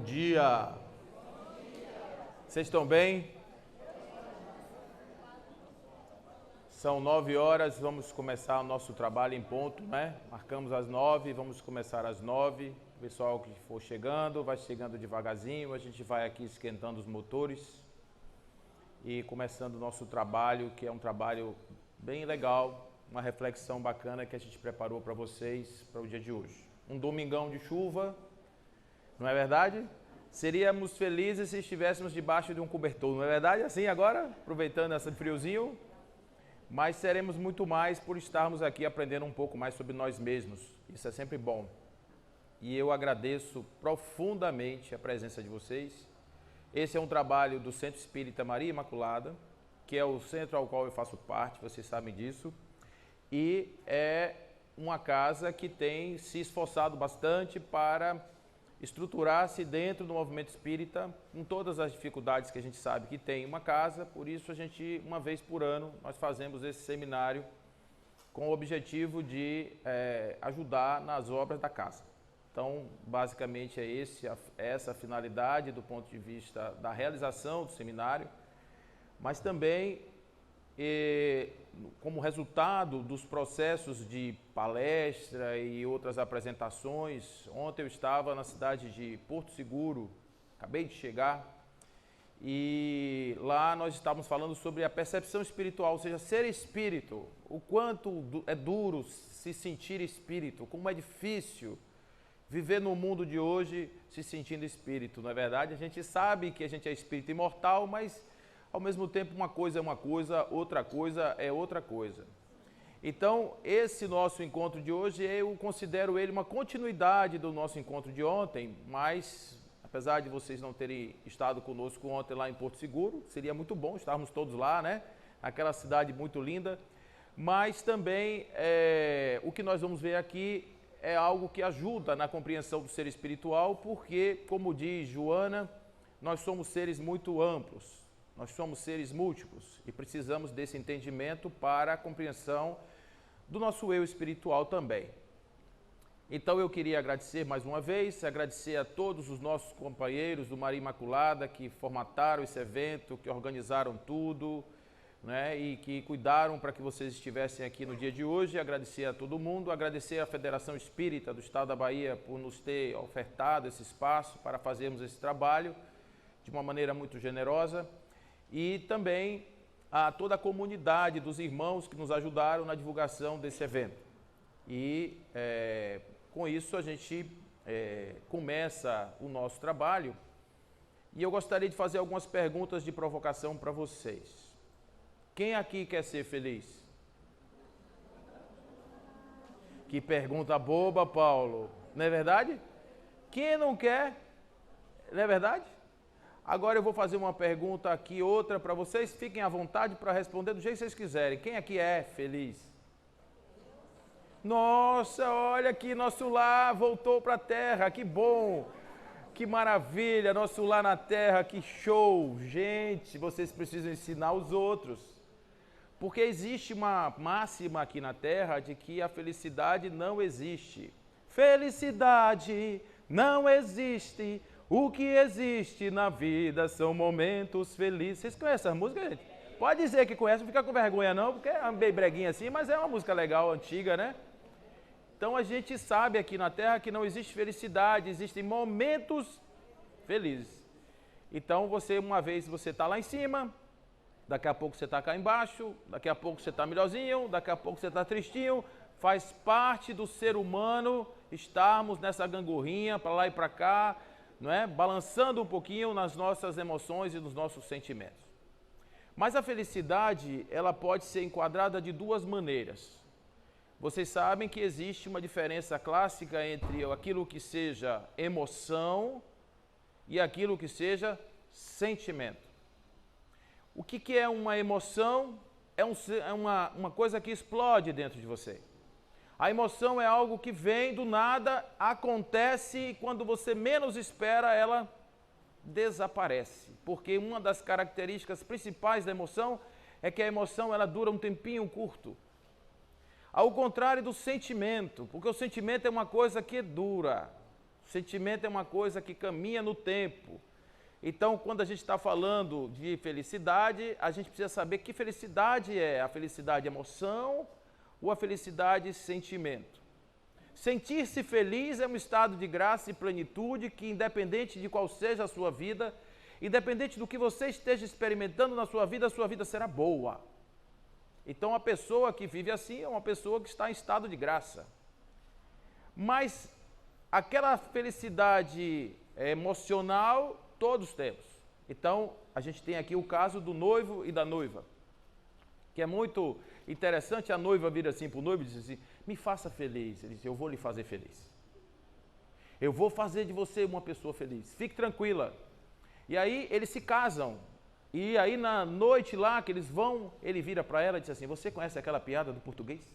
dia. Vocês estão bem? São 9 horas, vamos começar o nosso trabalho em ponto, né? Marcamos às 9, vamos começar às 9. O pessoal que for chegando, vai chegando devagarzinho, a gente vai aqui esquentando os motores e começando o nosso trabalho, que é um trabalho bem legal, uma reflexão bacana que a gente preparou para vocês para o dia de hoje. Um domingão de chuva, não é verdade? Seríamos felizes se estivéssemos debaixo de um cobertor, não é verdade? Assim agora, aproveitando esse friozinho, mas seremos muito mais por estarmos aqui aprendendo um pouco mais sobre nós mesmos. Isso é sempre bom. E eu agradeço profundamente a presença de vocês. Esse é um trabalho do Centro Espírita Maria Imaculada, que é o centro ao qual eu faço parte, vocês sabem disso. E é uma casa que tem se esforçado bastante para estruturar-se dentro do movimento espírita, com todas as dificuldades que a gente sabe que tem uma casa. Por isso a gente, uma vez por ano, nós fazemos esse seminário com o objetivo de ajudar nas obras da casa. Então, basicamente é essa a finalidade do ponto de vista da realização do seminário, mas também como resultado dos processos de palestra e outras apresentações. Ontem eu estava na cidade de Porto Seguro, acabei de chegar, e lá nós estávamos falando sobre a percepção espiritual, ou seja, ser espírito, o quanto é duro se sentir espírito, como é difícil viver no mundo de hoje se sentindo espírito, não é verdade? A gente sabe que a gente é espírito imortal, mas ao mesmo tempo uma coisa é uma coisa, outra coisa é outra coisa. Então, esse nosso encontro de hoje, eu considero ele uma continuidade do nosso encontro de ontem, mas apesar de vocês não terem estado conosco ontem lá em Porto Seguro, seria muito bom estarmos todos lá, né? Aquela cidade muito linda, mas também o que nós vamos ver aqui é algo que ajuda na compreensão do ser espiritual, porque, como diz Joana, nós somos seres muito amplos. Nós somos seres múltiplos e precisamos desse entendimento para a compreensão do nosso eu espiritual também. Então eu queria agradecer mais uma vez, agradecer a todos os nossos companheiros do Maria Imaculada que formataram esse evento, que organizaram tudo, né, e que cuidaram para que vocês estivessem aqui no dia de hoje. Agradecer a todo mundo, agradecer à Federação Espírita do Estado da Bahia por nos ter ofertado esse espaço para fazermos esse trabalho de uma maneira muito generosa. E também a toda a comunidade dos irmãos que nos ajudaram na divulgação desse evento. E com isso a gente começa o nosso trabalho. E eu gostaria de fazer algumas perguntas de provocação para vocês. Quem aqui quer ser feliz? Que pergunta boba, Paulo. Não é verdade? Quem não quer? Não é verdade? Agora eu vou fazer uma pergunta aqui, outra para vocês. Fiquem à vontade para responder do jeito que vocês quiserem. Quem aqui é feliz? Nossa, olha aqui, nosso lar voltou para a terra, que bom, que maravilha, nosso lar na terra, que show. Gente, vocês precisam ensinar os outros, porque existe uma máxima aqui na terra de que a felicidade não existe. Felicidade não existe. O que existe na vida são momentos felizes. Vocês conhecem essa música, gente? Pode dizer que conhece, não fica com vergonha não, porque é bem breguinha assim, mas é uma música legal, antiga, né? Então a gente sabe aqui na Terra que não existe felicidade, existem momentos felizes. Então uma vez você está lá em cima, daqui a pouco você está cá embaixo, daqui a pouco você está melhorzinho, daqui a pouco você está tristinho. Faz parte do ser humano estarmos nessa gangorrinha, para lá e para cá, não é? Balançando um pouquinho nas nossas emoções e nos nossos sentimentos. Mas a felicidade, ela pode ser enquadrada de duas maneiras. Vocês sabem que existe uma diferença clássica entre aquilo que seja emoção e aquilo que seja sentimento. O que é uma emoção? É uma coisa que explode dentro de você. A emoção é algo que vem do nada, acontece e quando você menos espera, ela desaparece. Porque uma das características principais da emoção é que a emoção ela dura um tempinho curto. Ao contrário do sentimento, porque o sentimento é uma coisa que dura. Sentimento é uma coisa que caminha no tempo. Então, quando a gente está falando de felicidade, a gente precisa saber que felicidade é. A felicidade emoção ou a felicidade sentimento? Sentir-se feliz é um estado de graça e plenitude que, independente de qual seja a sua vida, independente do que você esteja experimentando na sua vida, a sua vida será boa. Então, a pessoa que vive assim é uma pessoa que está em estado de graça. Mas aquela felicidade emocional, todos temos. Então, a gente tem aqui o caso do noivo e da noiva, que é muito interessante. A noiva vira assim para o noivo e diz assim: me faça feliz. Ele diz: eu vou lhe fazer feliz. Eu vou fazer de você uma pessoa feliz. Fique tranquila. E aí eles se casam. E aí na noite lá que eles vão, ele vira para ela e diz assim: você conhece aquela piada do português?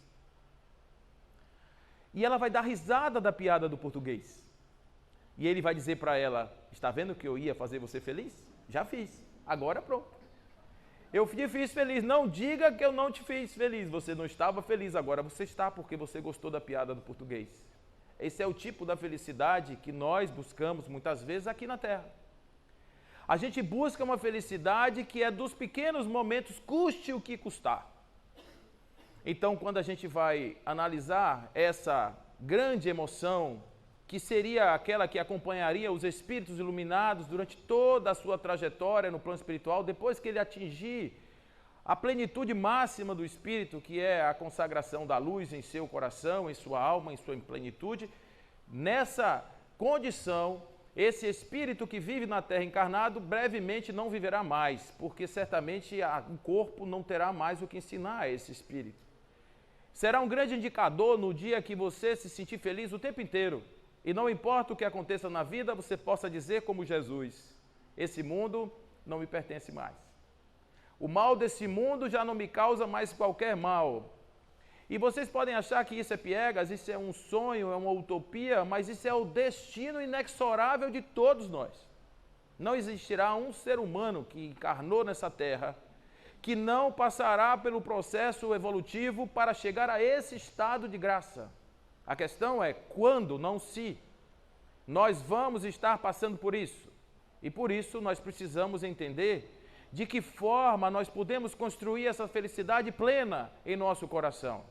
E ela vai dar risada da piada do português. E ele vai dizer para ela: está vendo que eu ia fazer você feliz? Já fiz, agora pronto. Eu te fiz feliz, não diga que eu não te fiz feliz. Você não estava feliz, agora você está, porque você gostou da piada do português. Esse é o tipo da felicidade que nós buscamos muitas vezes aqui na Terra. A gente busca uma felicidade que é dos pequenos momentos, custe o que custar. Então, quando a gente vai analisar essa grande emoção, que seria aquela que acompanharia os espíritos iluminados durante toda a sua trajetória no plano espiritual, depois que ele atingir a plenitude máxima do espírito, que é a consagração da luz em seu coração, em sua alma, em sua plenitude, nessa condição, esse espírito que vive na Terra encarnado, brevemente não viverá mais, porque certamente o corpo não terá mais o que ensinar a esse espírito. Será um grande indicador no dia que você se sentir feliz o tempo inteiro. E não importa o que aconteça na vida, você possa dizer como Jesus: esse mundo não me pertence mais. O mal desse mundo já não me causa mais qualquer mal. E vocês podem achar que isso é piegas, isso é um sonho, é uma utopia, mas isso é o destino inexorável de todos nós. Não existirá um ser humano que encarnou nessa terra que não passará pelo processo evolutivo para chegar a esse estado de graça. A questão é quando, não se. Nós vamos estar passando por isso. E por isso nós precisamos entender de que forma nós podemos construir essa felicidade plena em nosso coração.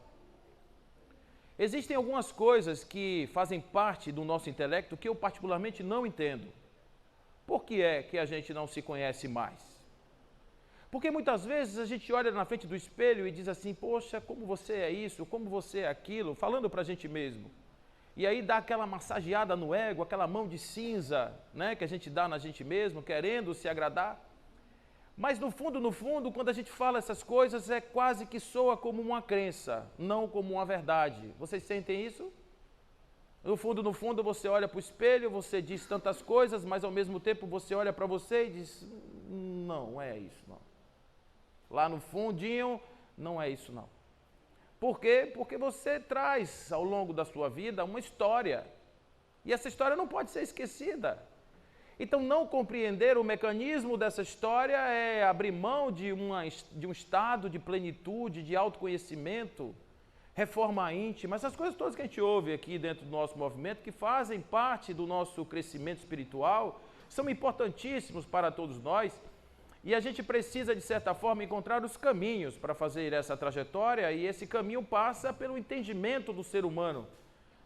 Existem algumas coisas que fazem parte do nosso intelecto que eu particularmente não entendo. Por que é que a gente não se conhece mais? Porque muitas vezes a gente olha na frente do espelho e diz assim: poxa, como você é isso, como você é aquilo, falando para a gente mesmo. E aí dá aquela massageada no ego, aquela mão de cinza, né, que a gente dá na gente mesmo, querendo se agradar. Mas no fundo, quando a gente fala essas coisas, é quase que soa como uma crença, não como uma verdade. Vocês sentem isso? No fundo, você olha para o espelho, você diz tantas coisas, mas ao mesmo tempo você olha para você e diz: não é isso, não. Lá no fundinho, não é isso não. Por quê? Porque você traz ao longo da sua vida uma história. E essa história não pode ser esquecida. Então, não compreender o mecanismo dessa história é abrir mão de um estado de plenitude, de autoconhecimento, reforma íntima, essas coisas todas que a gente ouve aqui dentro do nosso movimento, que fazem parte do nosso crescimento espiritual, são importantíssimos para todos nós. E a gente precisa, de certa forma, encontrar os caminhos para fazer essa trajetória, e esse caminho passa pelo entendimento do ser humano.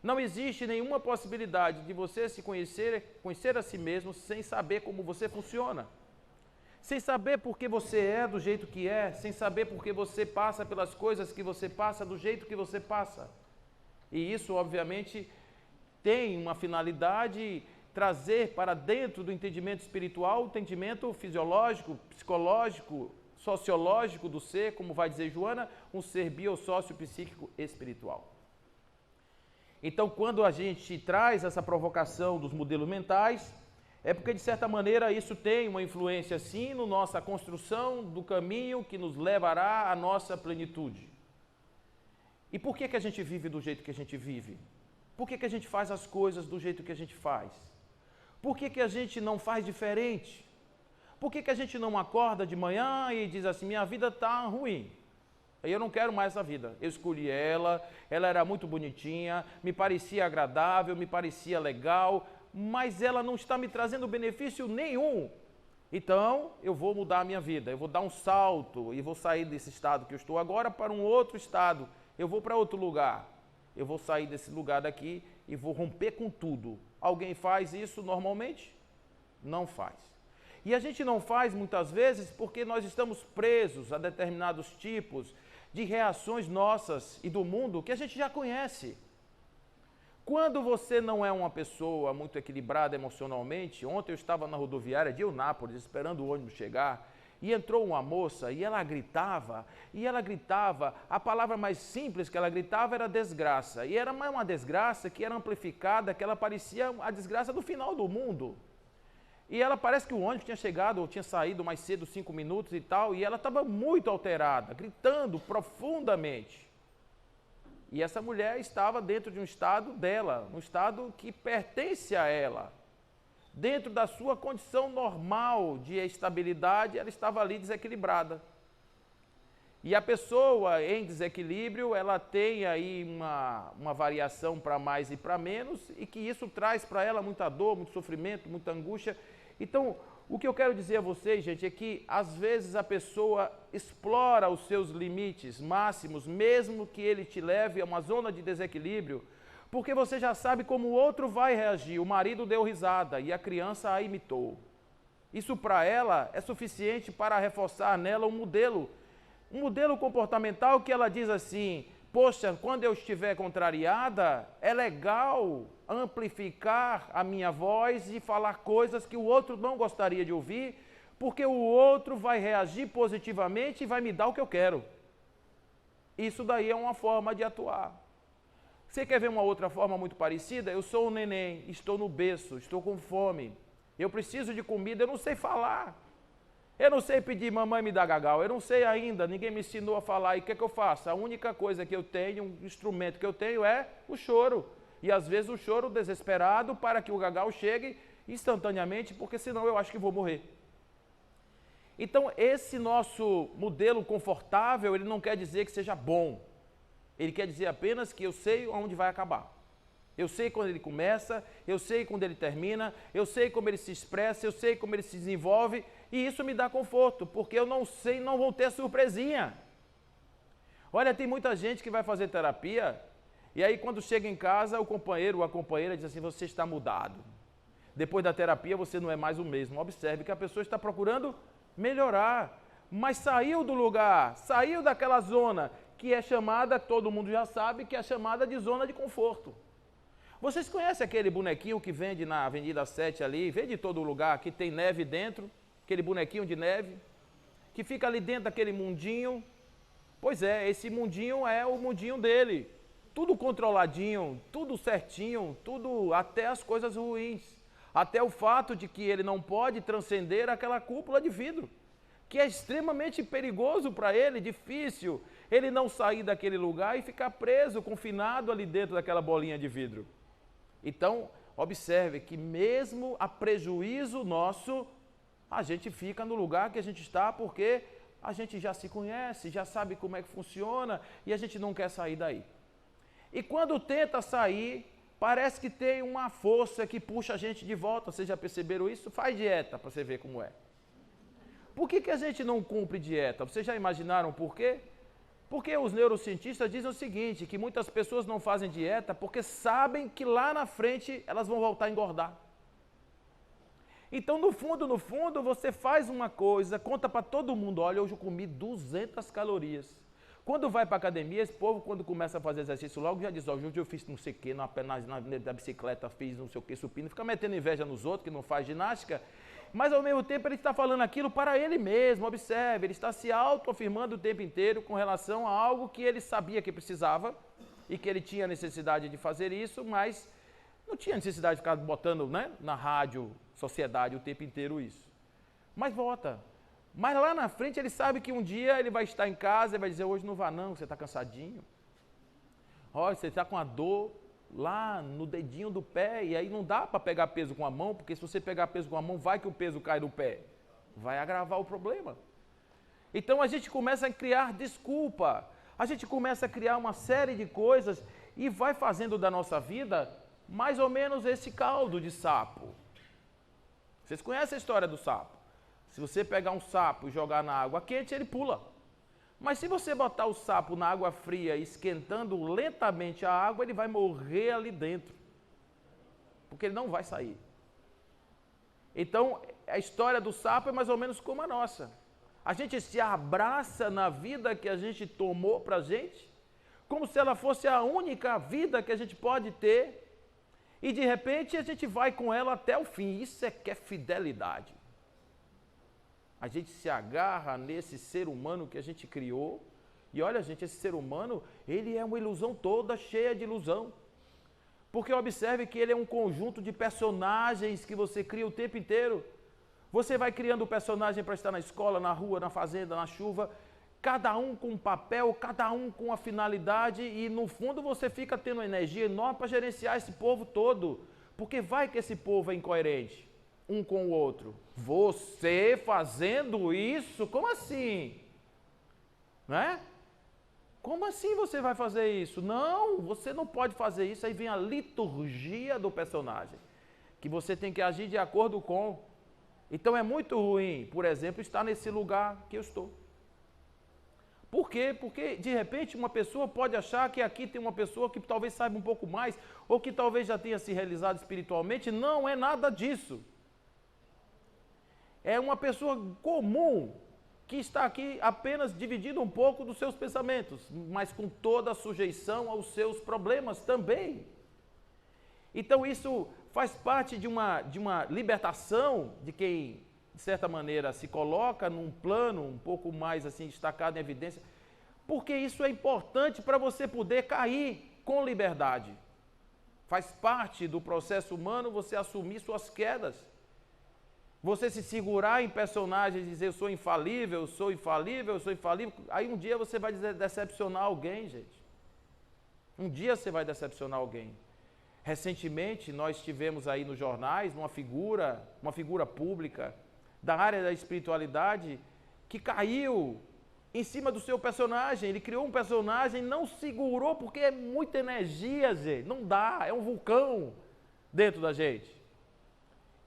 Não existe nenhuma possibilidade de você se conhecer a si mesmo sem saber como você funciona. Sem saber por que você é do jeito que é, sem saber por que você passa pelas coisas que você passa do jeito que você passa. E isso, obviamente, tem uma finalidade: trazer para dentro do entendimento espiritual o entendimento fisiológico, psicológico, sociológico do ser, como vai dizer Joana, um ser biossocio-psíquico espiritual. Então, quando a gente traz essa provocação dos modelos mentais, é porque, de certa maneira, isso tem uma influência, sim, na nossa construção do caminho que nos levará à nossa plenitude. E por que a gente vive do jeito que a gente vive? Por que a gente faz as coisas do jeito que a gente faz? Por que a gente não faz diferente? Por que a gente não acorda de manhã e diz assim: minha vida está ruim, eu não quero mais essa vida, eu escolhi ela era muito bonitinha, me parecia agradável, me parecia legal, mas ela não está me trazendo benefício nenhum. Então, eu vou mudar a minha vida, eu vou dar um salto e vou sair desse estado que eu estou agora para um outro estado. Eu vou para outro lugar. Eu vou sair desse lugar daqui e vou romper com tudo. Alguém faz isso normalmente? Não faz. E a gente não faz muitas vezes porque nós estamos presos a determinados tipos de reações nossas e do mundo que a gente já conhece. Quando você não é uma pessoa muito equilibrada emocionalmente, ontem eu estava na rodoviária de Eunápolis esperando o ônibus chegar e entrou uma moça e ela gritava, a palavra mais simples que ela gritava era desgraça, e era uma desgraça que era amplificada, que ela parecia a desgraça do final do mundo. E ela parece que o ônibus tinha chegado ou tinha saído mais cedo, 5 minutos e tal, e ela estava muito alterada, gritando profundamente. E essa mulher estava dentro de um estado dela, um estado que pertence a ela. Dentro da sua condição normal de estabilidade, ela estava ali desequilibrada. E a pessoa em desequilíbrio, ela tem aí uma variação para mais e para menos, e que isso traz para ela muita dor, muito sofrimento, muita angústia. Então, o que eu quero dizer a vocês, gente, é que às vezes a pessoa explora os seus limites máximos, mesmo que ele te leve a uma zona de desequilíbrio, porque você já sabe como o outro vai reagir. O marido deu risada e a criança a imitou. Isso para ela é suficiente para reforçar nela um modelo comportamental que ela diz assim: poxa, quando eu estiver contrariada, é legal amplificar a minha voz e falar coisas que o outro não gostaria de ouvir, porque o outro vai reagir positivamente e vai me dar o que eu quero. Isso daí é uma forma de atuar. Você quer ver uma outra forma muito parecida? Eu sou um neném, estou no berço, estou com fome, eu preciso de comida, eu não sei falar. Eu não sei pedir mamãe me dá gagal, eu não sei ainda, ninguém me ensinou a falar. E o que é que eu faço? A única coisa que eu tenho, um instrumento que eu tenho é o choro. E às vezes o choro desesperado para que o gagal chegue instantaneamente, porque senão eu acho que vou morrer. Então esse nosso modelo confortável, ele não quer dizer que seja bom. Ele quer dizer apenas que eu sei onde vai acabar. Eu sei quando ele começa, eu sei quando ele termina, eu sei como ele se expressa, eu sei como ele se desenvolve, e isso me dá conforto, porque eu não sei, não vou ter surpresinha. Olha, tem muita gente que vai fazer terapia, e aí quando chega em casa, o companheiro ou a companheira diz assim: você está mudado. Depois da terapia você não é mais o mesmo. Observe que a pessoa está procurando melhorar, mas saiu do lugar, saiu daquela zona que é chamada, todo mundo já sabe, que é chamada de zona de conforto. Vocês conhecem aquele bonequinho que vende na Avenida 7 ali, vende de todo lugar, que tem neve dentro, aquele bonequinho de neve, que fica ali dentro daquele mundinho? Pois é, esse mundinho é o mundinho dele. Tudo controladinho, tudo certinho, tudo, até as coisas ruins. Até o fato de que ele não pode transcender aquela cúpula de vidro, que é extremamente perigoso para ele, difícil ele não sair daquele lugar e ficar preso, confinado ali dentro daquela bolinha de vidro. Então, observe que mesmo a prejuízo nosso, a gente fica no lugar que a gente está porque a gente já se conhece, já sabe como é que funciona e a gente não quer sair daí. E quando tenta sair, parece que tem uma força que puxa a gente de volta. Vocês já perceberam isso? Faz dieta para você ver como é. Por que a gente não cumpre dieta? Vocês já imaginaram por quê? Porque os neurocientistas dizem o seguinte, que muitas pessoas não fazem dieta porque sabem que lá na frente elas vão voltar a engordar. Então, no fundo, você faz uma coisa, conta para todo mundo: olha, hoje eu comi 200 calorias. Quando vai para a academia, esse povo, quando começa a fazer exercício, logo já diz: hoje eu fiz não sei o quê, na bicicleta fiz não sei o quê, supino, fica metendo inveja nos outros que não faz ginástica, mas ao mesmo tempo ele está falando aquilo para ele mesmo. Observe, ele está se autoafirmando o tempo inteiro com relação a algo que ele sabia que precisava e que ele tinha necessidade de fazer isso, mas não tinha necessidade de ficar botando, né, na rádio, sociedade o tempo inteiro isso. Mas volta. Mas lá na frente ele sabe que um dia ele vai estar em casa e vai dizer: hoje não vá não, você está cansadinho. Olha, você está com a dor lá no dedinho do pé, e aí não dá para pegar peso com a mão, porque se você pegar peso com a mão, vai que o peso cai do pé. Vai agravar o problema. Então a gente começa a criar desculpa, a gente começa a criar uma série de coisas e vai fazendo da nossa vida mais ou menos esse caldo de sapo. Vocês conhecem a história do sapo? Se você pegar um sapo e jogar na água quente, ele pula. Mas se você botar o sapo na água fria, esquentando lentamente a água, ele vai morrer ali dentro. Porque ele não vai sair. Então, a história do sapo é mais ou menos como a nossa. A gente se abraça na vida que a gente tomou pra gente, como se ela fosse a única vida que a gente pode ter, e de repente a gente vai com ela até o fim. Isso é que é fidelidade. A gente se agarra nesse ser humano que a gente criou, e olha, gente, esse ser humano, ele é uma ilusão toda, cheia de ilusão. Porque observe que ele é um conjunto de personagens que você cria o tempo inteiro. Você vai criando o personagem para estar na escola, na rua, na fazenda, na chuva, cada um com um papel, cada um com uma finalidade, e no fundo você fica tendo uma energia enorme para gerenciar esse povo todo, porque vai que esse povo é incoerente um com o outro. Você fazendo isso? Como assim? Né? Como assim você vai fazer isso? Não, você não pode fazer isso. Aí vem a liturgia do personagem, que você tem que agir de acordo com. Então é muito ruim, por exemplo, estar nesse lugar que eu estou. Por quê? Porque de repente uma pessoa pode achar que aqui tem uma pessoa que talvez saiba um pouco mais, ou que talvez já tenha se realizado espiritualmente. Não é nada disso. É uma pessoa comum que está aqui apenas dividindo um pouco dos seus pensamentos, mas com toda a sujeição aos seus problemas também. Então isso faz parte de uma libertação de quem, de certa maneira, se coloca num plano um pouco mais assim destacado em evidência, porque isso é importante para você poder cair com liberdade. Faz parte do processo humano você assumir suas quedas. Você se segurar em personagens e dizer eu sou infalível, eu sou infalível, eu sou infalível. Aí um dia você vai decepcionar alguém, gente. Um dia você vai decepcionar alguém. Recentemente nós tivemos aí nos jornais uma figura pública da área da espiritualidade que caiu em cima do seu personagem. Ele criou um personagem, não segurou porque é muita energia, gente. Não dá, é um vulcão dentro da gente.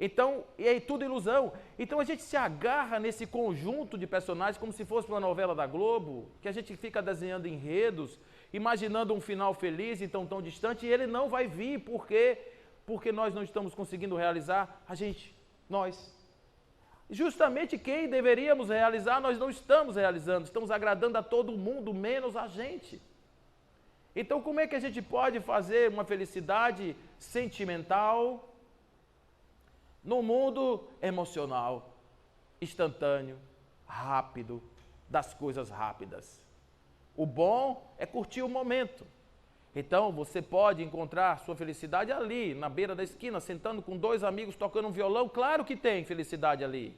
Então, e aí tudo ilusão. Então a gente se agarra nesse conjunto de personagens como se fosse uma novela da Globo, que a gente fica desenhando enredos, imaginando um final feliz, então tão distante, e ele não vai vir. Por quê? Porque nós não estamos conseguindo realizar, nós. Justamente quem deveríamos realizar, nós não estamos realizando, estamos agradando a todo mundo, menos a gente. Então como é que a gente pode fazer uma felicidade sentimental no mundo emocional, instantâneo, rápido, das coisas rápidas? O bom é curtir o momento. Então você pode encontrar sua felicidade ali, na beira da esquina, sentando com dois amigos, tocando um violão. Claro que tem felicidade ali.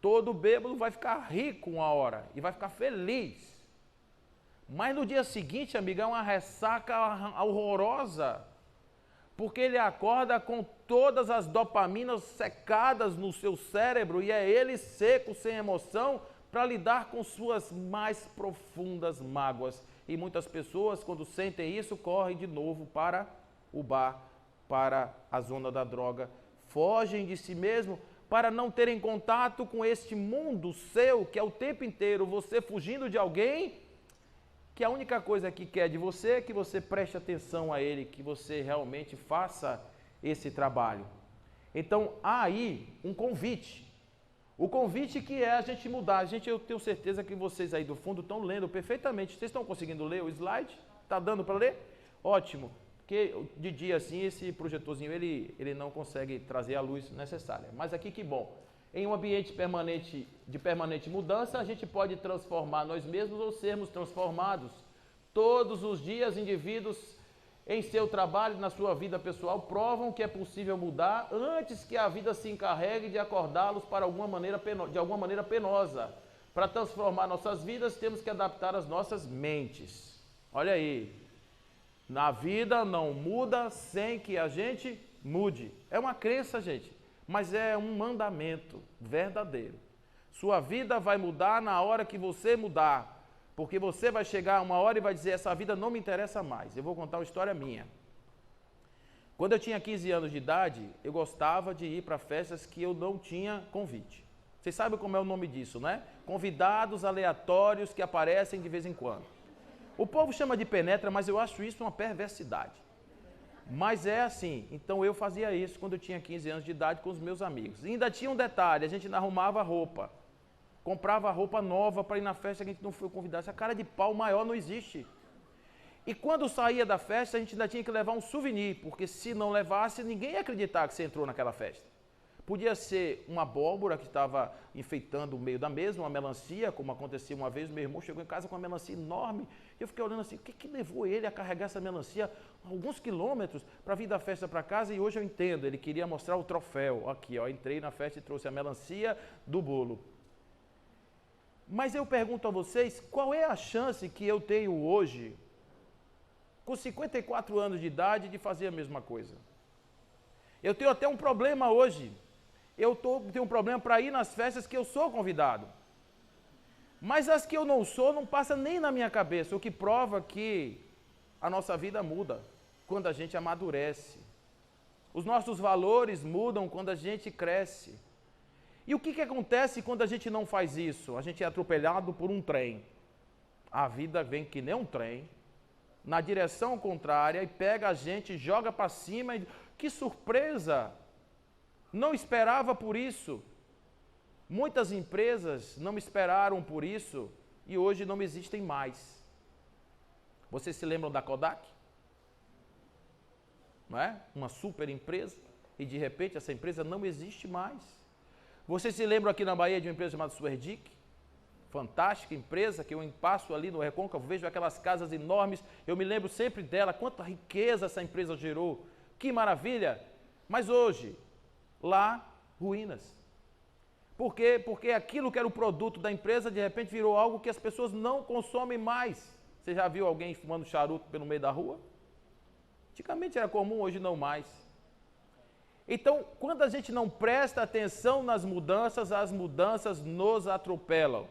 Todo bêbado vai ficar rico uma hora e vai ficar feliz. Mas no dia seguinte, amiga, é uma ressaca horrorosa. Porque ele acorda com todas as dopaminas secadas no seu cérebro e é ele seco, sem emoção, para lidar com suas mais profundas mágoas. E muitas pessoas, quando sentem isso, correm de novo para o bar, para a zona da droga. Fogem de si mesmo para não terem contato com este mundo seu, que é o tempo inteiro você fugindo de alguém, que a única coisa que quer de você é que você preste atenção a ele, que você realmente faça esse trabalho. Então, há aí um convite. O convite que é a gente mudar. Gente, eu tenho certeza que vocês aí do fundo estão lendo perfeitamente. Vocês estão conseguindo ler o slide? Está dando para ler? Ótimo. Porque de dia assim, esse projetorzinho, ele não consegue trazer a luz necessária. Mas aqui que bom. Em um ambiente de permanente mudança, a gente pode transformar nós mesmos ou sermos transformados. Todos os dias, indivíduos em seu trabalho, na sua vida pessoal, provam que é possível mudar antes que a vida se encarregue de acordá-los de alguma maneira penosa. Para transformar nossas vidas, temos que adaptar as nossas mentes. Olha aí, na vida não muda sem que a gente mude. É uma crença, gente. Mas é um mandamento verdadeiro. Sua vida vai mudar na hora que você mudar. Porque você vai chegar uma hora e vai dizer, essa vida não me interessa mais. Eu vou contar uma história minha. Quando eu tinha 15 anos de idade, eu gostava de ir para festas que eu não tinha convite. Vocês sabem como é o nome disso, né? Convidados aleatórios que aparecem de vez em quando. O povo chama de penetra, mas eu acho isso uma perversidade. Mas é assim, então eu fazia isso quando eu tinha 15 anos de idade com os meus amigos. E ainda tinha um detalhe, a gente não arrumava roupa. Comprava roupa nova para ir na festa que a gente não foi convidado. Essa cara de pau maior não existe. E quando saía da festa, a gente ainda tinha que levar um souvenir, porque se não levasse, ninguém ia acreditar que você entrou naquela festa. Podia ser uma abóbora que estava enfeitando o meio da mesa, uma melancia, como acontecia uma vez, meu irmão chegou em casa com uma melancia enorme, e eu fiquei olhando assim, o que levou ele a carregar essa melancia alguns quilômetros para vir da festa para casa? E hoje eu entendo, ele queria mostrar o troféu. Aqui, ó, entrei na festa e trouxe a melancia do bolo. Mas eu pergunto a vocês, qual é a chance que eu tenho hoje, com 54 anos de idade, de fazer a mesma coisa? Eu tenho até um problema hoje. Tenho um problema para ir nas festas que eu sou convidado. Mas as que eu não sou, não passa nem na minha cabeça, o que prova que a nossa vida muda quando a gente amadurece. Os nossos valores mudam quando a gente cresce. E o que acontece quando a gente não faz isso? A gente é atropelado por um trem. A vida vem que nem um trem, na direção contrária, e pega a gente, joga para cima. E que surpresa! Não esperava por isso. Muitas empresas não esperaram por isso e hoje não existem mais. Vocês se lembram da Kodak? Não é? Uma super empresa, e de repente essa empresa não existe mais. Vocês se lembram aqui na Bahia de uma empresa chamada Suerdic? Fantástica empresa, que eu passo ali no Recôncavo, vejo aquelas casas enormes, eu me lembro sempre dela, quanta riqueza essa empresa gerou, que maravilha! Mas hoje, lá, ruínas. Por quê? Porque aquilo que era o produto da empresa, de repente virou algo que as pessoas não consomem mais. Você já viu alguém fumando charuto pelo meio da rua? Antigamente era comum, hoje não mais. Então, quando a gente não presta atenção nas mudanças, as mudanças nos atropelam.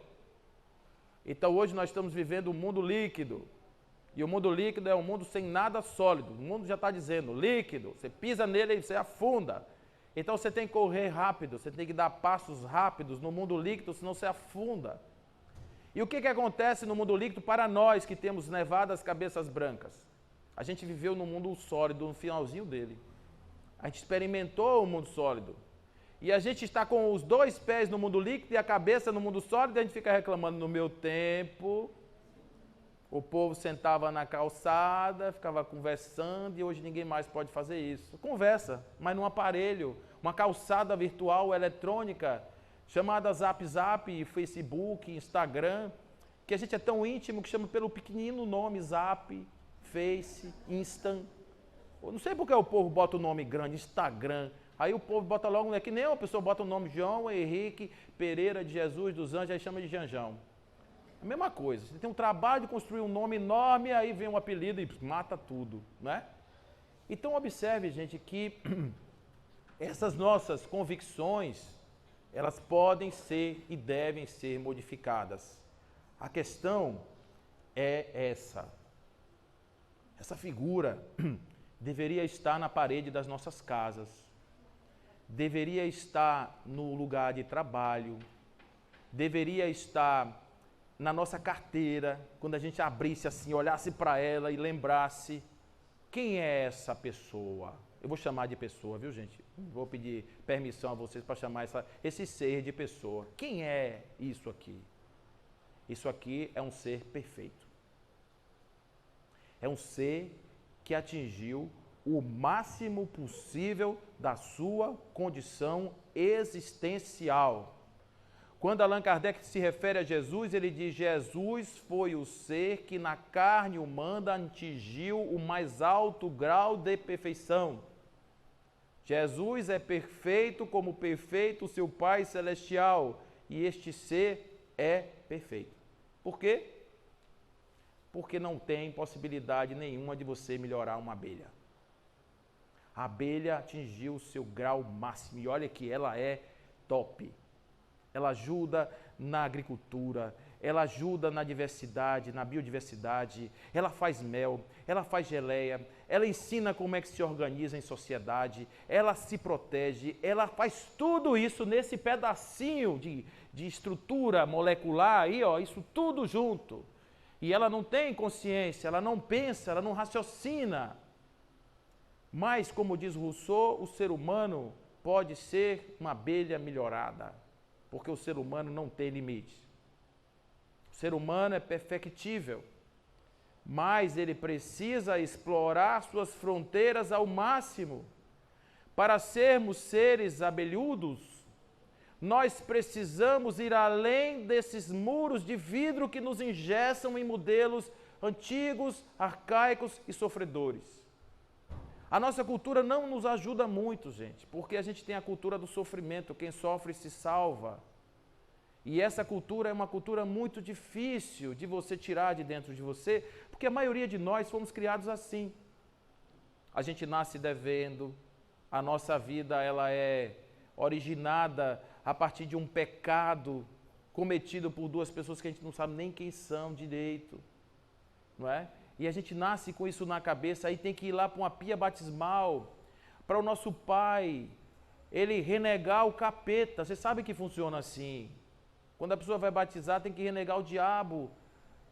Então, hoje nós estamos vivendo um mundo líquido. E o mundo líquido é um mundo sem nada sólido. O mundo já está dizendo, líquido. Você pisa nele e você afunda. Então, você tem que correr rápido, você tem que dar passos rápidos no mundo líquido, senão você afunda. E o que acontece no mundo líquido para nós que temos nevadas cabeças brancas? A gente viveu no mundo sólido, no finalzinho dele. A gente experimentou o mundo sólido. E a gente está com os dois pés no mundo líquido e a cabeça no mundo sólido, e a gente fica reclamando, no meu tempo, o povo sentava na calçada, ficava conversando, e hoje ninguém mais pode fazer isso. Conversa, mas num aparelho, uma calçada virtual eletrônica, chamada Zap Zap, Facebook, Instagram, que a gente é tão íntimo que chama pelo pequenino nome Zap, Face, Instant. Eu não sei porque o povo bota o nome grande, Instagram. Aí o povo bota logo, é que nem uma pessoa bota o nome João Henrique Pereira de Jesus dos Anjos, aí chama de Janjão. A mesma coisa, você tem um trabalho de construir um nome enorme, aí vem um apelido e mata tudo, né? Então observe, gente, que essas nossas convicções, elas podem ser e devem ser modificadas. A questão é essa. Essa figura deveria estar na parede das nossas casas, deveria estar no lugar de trabalho, deveria estar na nossa carteira, quando a gente abrisse assim, olhasse para ela e lembrasse, quem é essa pessoa? Eu vou chamar de pessoa, viu, gente? Vou pedir permissão a vocês para chamar esse ser de pessoa. Quem é isso aqui? Isso aqui é um ser perfeito. É um ser que atingiu o máximo possível da sua condição existencial. Quando Allan Kardec se refere a Jesus, ele diz: Jesus foi o ser que na carne humana atingiu o mais alto grau de perfeição. Jesus é perfeito como perfeito o seu Pai Celestial, e este ser é perfeito. Por quê? Porque não tem possibilidade nenhuma de você melhorar uma abelha. A abelha atingiu o seu grau máximo, e olha que ela é top. ela ajuda na agricultura, ela ajuda na diversidade, na biodiversidade, ela faz mel, ela faz geleia, ela ensina como é que se organiza em sociedade, ela se protege, ela faz tudo isso nesse pedacinho de estrutura molecular aí, ó, isso tudo junto. E ela não tem consciência, ela não pensa, ela não raciocina. Mas, como diz Rousseau, o ser humano pode ser uma abelha melhorada, porque o ser humano não tem limite. O ser humano é perfectível, mas ele precisa explorar suas fronteiras ao máximo. Para sermos seres abelhudos, nós precisamos ir além desses muros de vidro que nos engessam em modelos antigos, arcaicos e sofredores. A nossa cultura não nos ajuda muito, gente, porque a gente tem a cultura do sofrimento, quem sofre se salva. E essa cultura é uma cultura muito difícil de você tirar de dentro de você, porque a maioria de nós fomos criados assim. A gente nasce devendo, a nossa vida ela é originada a partir de um pecado cometido por duas pessoas que a gente não sabe nem quem são direito, não é? E a gente nasce com isso na cabeça, aí tem que ir lá para uma pia batismal, para o nosso pai, ele renegar o capeta. Você sabe que funciona assim. Quando a pessoa vai batizar, tem que renegar o diabo.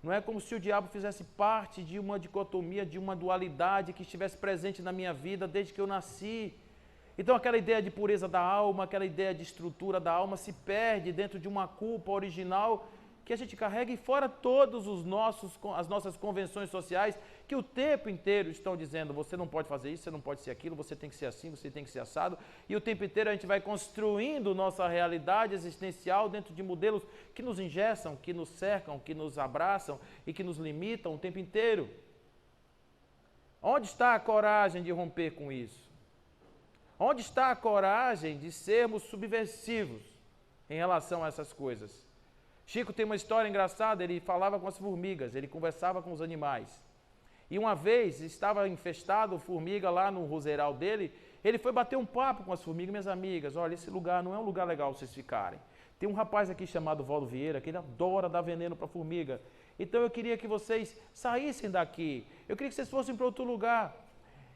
Não é como se o diabo fizesse parte de uma dicotomia, de uma dualidade que estivesse presente na minha vida desde que eu nasci. Então aquela ideia de pureza da alma, aquela ideia de estrutura da alma se perde dentro de uma culpa original que a gente carrega, e fora todos as nossas convenções sociais que o tempo inteiro estão dizendo: você não pode fazer isso, você não pode ser aquilo, você tem que ser assim, você tem que ser assado. E o tempo inteiro a gente vai construindo nossa realidade existencial dentro de modelos que nos engessam, que nos cercam, que nos abraçam e que nos limitam o tempo inteiro. Onde está a coragem de romper com isso? Onde está a coragem de sermos subversivos em relação a essas coisas? Chico tem uma história engraçada, ele falava com as formigas, ele conversava com os animais. E uma vez estava infestado formiga lá no roseral dele, ele foi bater um papo com as formigas: minhas amigas, olha, esse lugar não é um lugar legal vocês ficarem. Tem um rapaz aqui chamado Valdo Vieira, que ele adora dar veneno para formiga. Então eu queria que vocês saíssem daqui, eu queria que vocês fossem para outro lugar.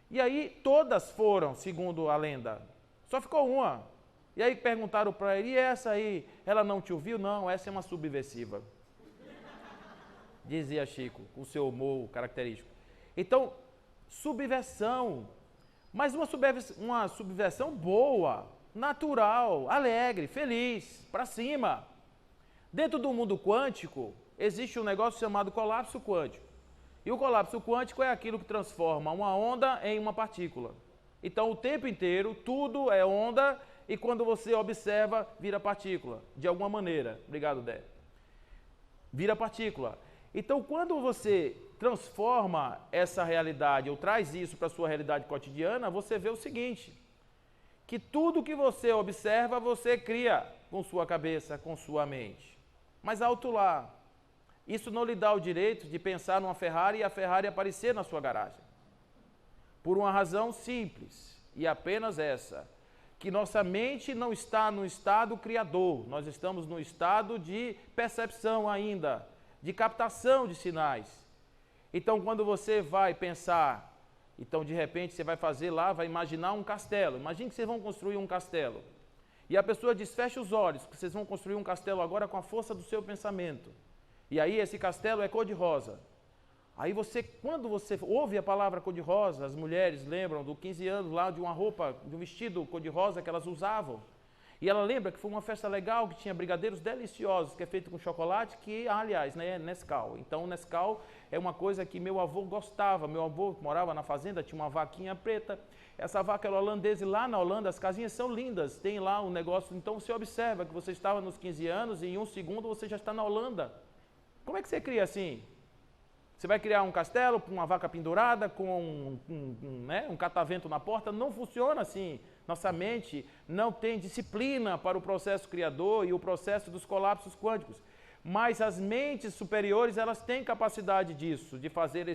E aí todas foram, segundo a lenda, só ficou uma. E aí perguntaram para ele: e essa aí, ela não te ouviu? Não, essa é uma subversiva. Dizia Chico, com seu humor característico. Então, subversão, mas uma subversão boa, natural, alegre, feliz, para cima. Dentro do mundo quântico, existe um negócio chamado colapso quântico. E o colapso quântico é aquilo que transforma uma onda em uma partícula. Então, o tempo inteiro, tudo é onda, e quando você observa, vira partícula, de alguma maneira. Obrigado, Dé. Vira partícula. Então, quando você transforma essa realidade, ou traz isso para a sua realidade cotidiana, você vê o seguinte: que tudo que você observa, você cria com sua cabeça, com sua mente. Mas alto lá, isso não lhe dá o direito de pensar numa Ferrari e a Ferrari aparecer na sua garagem. Por uma razão simples, e apenas essa: que nossa mente não está no estado criador, nós estamos no estado de percepção ainda, de captação de sinais. Então, quando você vai pensar, então de repente você vai fazer lá, vai imaginar um castelo. Imagine que vocês vão construir um castelo. E a pessoa diz: fecha os olhos, que vocês vão construir um castelo agora com a força do seu pensamento. E aí esse castelo é cor-de-rosa. Aí você, quando você ouve a palavra cor-de-rosa, as mulheres lembram do 15 anos lá de uma roupa, de um vestido cor-de-rosa que elas usavam. E ela lembra que foi uma festa legal, que tinha brigadeiros deliciosos, que é feito com chocolate, que, aliás, né, é Nescau. Então, o Nescau é uma coisa que meu avô gostava. Meu avô morava na fazenda, tinha uma vaquinha preta. Essa vaca era holandesa, e lá na Holanda as casinhas são lindas, tem lá um negócio. Então, você observa que você estava nos 15 anos e em um segundo você já está na Holanda. Como é que você cria assim? Você vai criar um castelo com uma vaca pendurada, com um catavento na porta? Não funciona assim. Nossa mente não tem disciplina para o processo criador e o processo dos colapsos quânticos. Mas as mentes superiores, elas têm capacidade disso, de fazer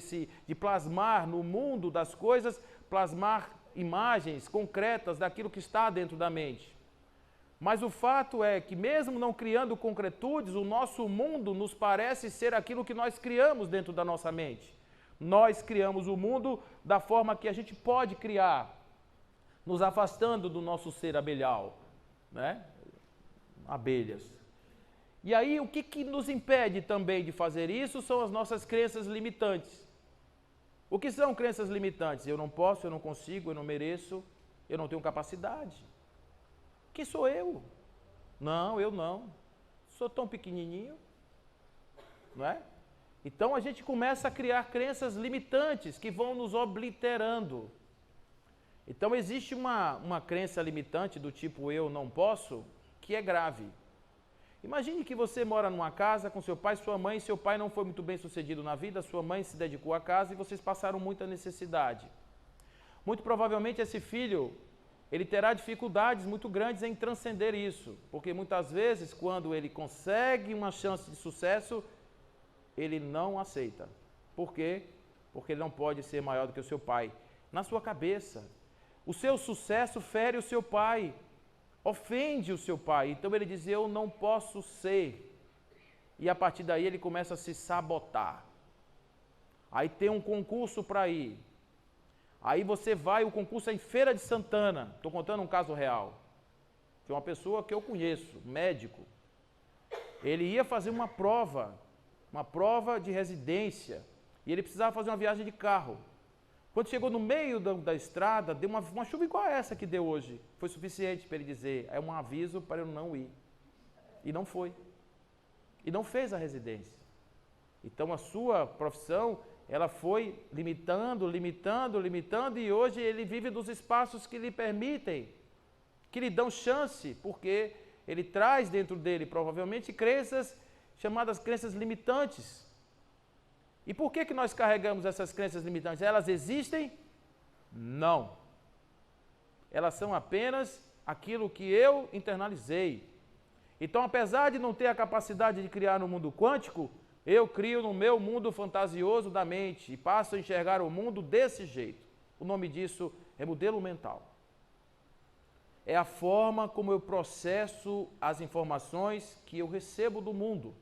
de plasmar no mundo das coisas, plasmar imagens concretas daquilo que está dentro da mente. Mas o fato é que mesmo não criando concretudes, o nosso mundo nos parece ser aquilo que nós criamos dentro da nossa mente. Nós criamos o mundo da forma que a gente pode criar, nos afastando do nosso ser abelhal, né? Abelhas. E aí o que nos impede também de fazer isso são as nossas crenças limitantes. O que são crenças limitantes? Eu não posso, eu não consigo, eu não mereço, eu não tenho capacidade. Quem sou eu? Não, eu não. Sou tão pequenininho, não é? Então a gente começa a criar crenças limitantes que vão nos obliterando. Então existe uma crença limitante do tipo eu não posso, que é grave. Imagine que você mora numa casa com seu pai e sua mãe, seu pai não foi muito bem sucedido na vida, sua mãe se dedicou à casa e vocês passaram muita necessidade. Muito provavelmente esse filho, ele terá dificuldades muito grandes em transcender isso, porque muitas vezes quando ele consegue uma chance de sucesso, ele não aceita. Por quê? Porque ele não pode ser maior do que o seu pai. Na sua cabeça, o seu sucesso fere o seu pai, ofende o seu pai. Então ele diz, eu não posso ser. E a partir daí ele começa a se sabotar. Aí tem um concurso para ir. Aí você vai, o concurso é em Feira de Santana. Estou contando um caso real. De uma pessoa que eu conheço, médico. Ele ia fazer uma prova de residência. E ele precisava fazer uma viagem de carro. Quando chegou no meio da estrada, deu uma chuva igual a essa que deu hoje. Foi suficiente para ele dizer, é um aviso para eu não ir. E não foi. E não fez a residência. Então a sua profissão, ela foi limitando, e hoje ele vive dos espaços que lhe permitem, que lhe dão chance, porque ele traz dentro dele provavelmente crenças chamadas crenças limitantes. E por que nós carregamos essas crenças limitantes? Elas existem? Não. Elas são apenas aquilo que eu internalizei. Então, apesar de não ter a capacidade de criar no mundo quântico, eu crio no meu mundo fantasioso da mente e passo a enxergar o mundo desse jeito. O nome disso é modelo mental. É a forma como eu processo as informações que eu recebo do mundo.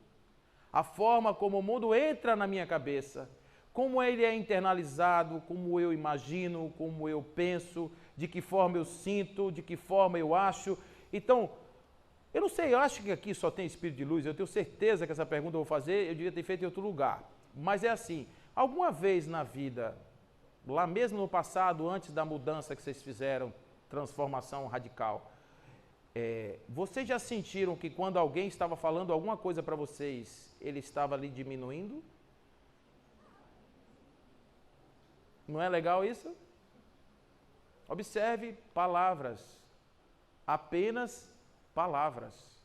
A forma como o mundo entra na minha cabeça, como ele é internalizado, como eu imagino, como eu penso, de que forma eu sinto, de que forma eu acho. Então, eu não sei, eu acho que aqui só tem espírito de luz, eu tenho certeza que essa pergunta eu vou fazer, eu devia ter feito em outro lugar. Mas é assim, alguma vez na vida, lá mesmo no passado, antes da mudança que vocês fizeram, transformação radical, vocês já sentiram que quando alguém estava falando alguma coisa para vocês, ele estava ali diminuindo? Não é legal isso? Observe palavras, apenas palavras.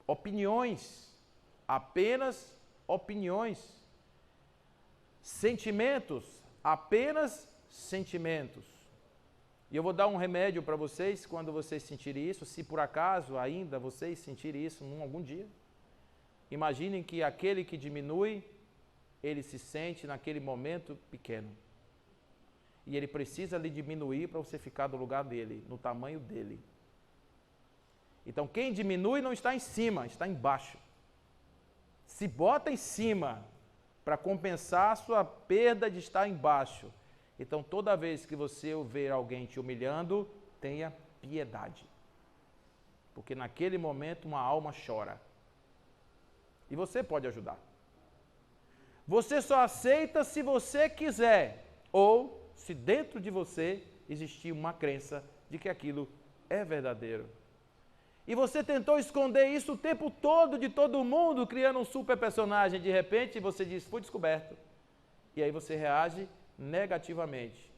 Opiniões, apenas opiniões. Sentimentos, apenas sentimentos. E eu vou dar um remédio para vocês quando vocês sentirem isso, se por acaso ainda vocês sentirem isso algum dia. Imaginem que aquele que diminui, ele se sente naquele momento pequeno. E ele precisa lhe diminuir para você ficar do lugar dele, no tamanho dele. Então quem diminui não está em cima, está embaixo. Se bota em cima para compensar a sua perda de estar embaixo. Então, toda vez que você ver alguém te humilhando, tenha piedade. Porque naquele momento uma alma chora. E você pode ajudar. Você só aceita se você quiser, ou se dentro de você existir uma crença de que aquilo é verdadeiro. E você tentou esconder isso o tempo todo de todo mundo, criando um super personagem. De repente, você diz, fui descoberto. E aí você reage negativamente.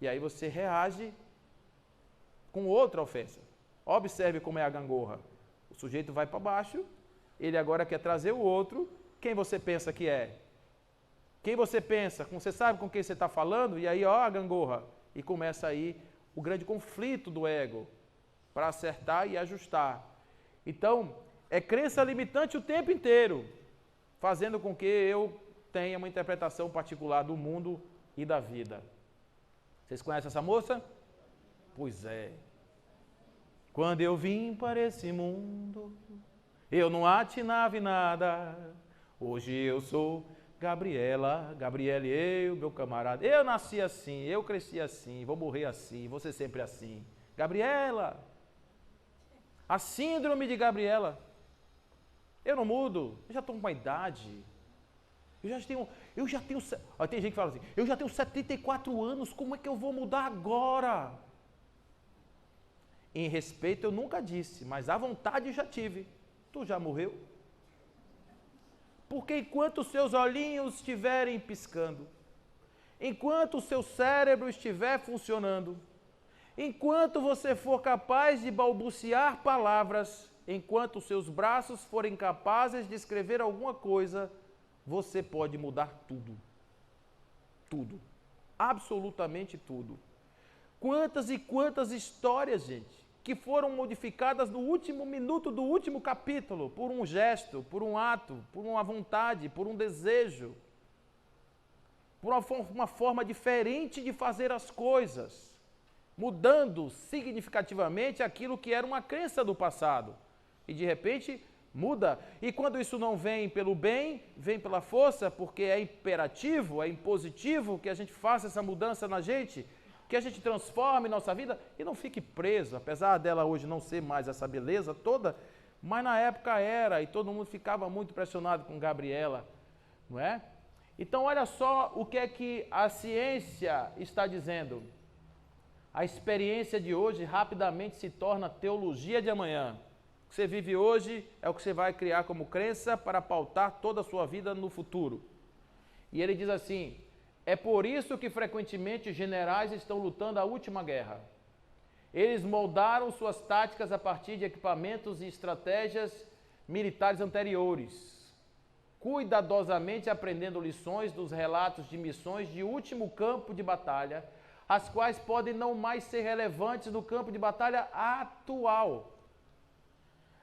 E aí você reage com outra ofensa. Observe como é a gangorra. O sujeito vai para baixo, ele agora quer trazer o outro. Quem você pensa que é? Quem você pensa? Você sabe com quem você está falando? E aí, ó, a gangorra. E começa aí o grande conflito do ego para acertar e ajustar. Então, é crença limitante o tempo inteiro, fazendo com que eu tenha uma interpretação particular do mundo e da vida. Vocês conhecem essa moça? Pois é. Quando eu vim para esse mundo, eu não atinava em nada. Hoje eu sou Gabriela, Gabriele, eu, meu camarada. Eu nasci assim, eu cresci assim, vou morrer assim, vou ser sempre assim. Gabriela, a síndrome de Gabriela. Eu não mudo, eu já estou com uma idade. Eu já tenho. Ó, tem gente que fala assim, eu já tenho 74 anos, como é que eu vou mudar agora? Em respeito eu nunca disse, mas à vontade eu já tive. Tu já morreu? Porque enquanto os seus olhinhos estiverem piscando, enquanto o seu cérebro estiver funcionando, enquanto você for capaz de balbuciar palavras, enquanto os seus braços forem capazes de escrever alguma coisa, você pode mudar tudo. Tudo. Absolutamente tudo. Quantas e quantas histórias, gente, que foram modificadas no último minuto do último capítulo, por um gesto, por um ato, por uma vontade, por um desejo, por uma forma diferente de fazer as coisas, mudando significativamente aquilo que era uma crença do passado. E de repente muda. E quando isso não vem pelo bem, vem pela força, porque é imperativo, é impositivo que a gente faça essa mudança na gente, que a gente transforme nossa vida e não fique preso, apesar dela hoje não ser mais essa beleza toda, mas na época era, e todo mundo ficava muito pressionado com Gabriela, não é? Então olha só o que é que a ciência está dizendo. A experiência de hoje rapidamente se torna teologia de amanhã. O que você vive hoje é o que você vai criar como crença para pautar toda a sua vida no futuro. E ele diz assim, é por isso que frequentemente os generais estão lutando a última guerra. Eles moldaram suas táticas a partir de equipamentos e estratégias militares anteriores, cuidadosamente aprendendo lições dos relatos de missões de último campo de batalha, as quais podem não mais ser relevantes no campo de batalha atual.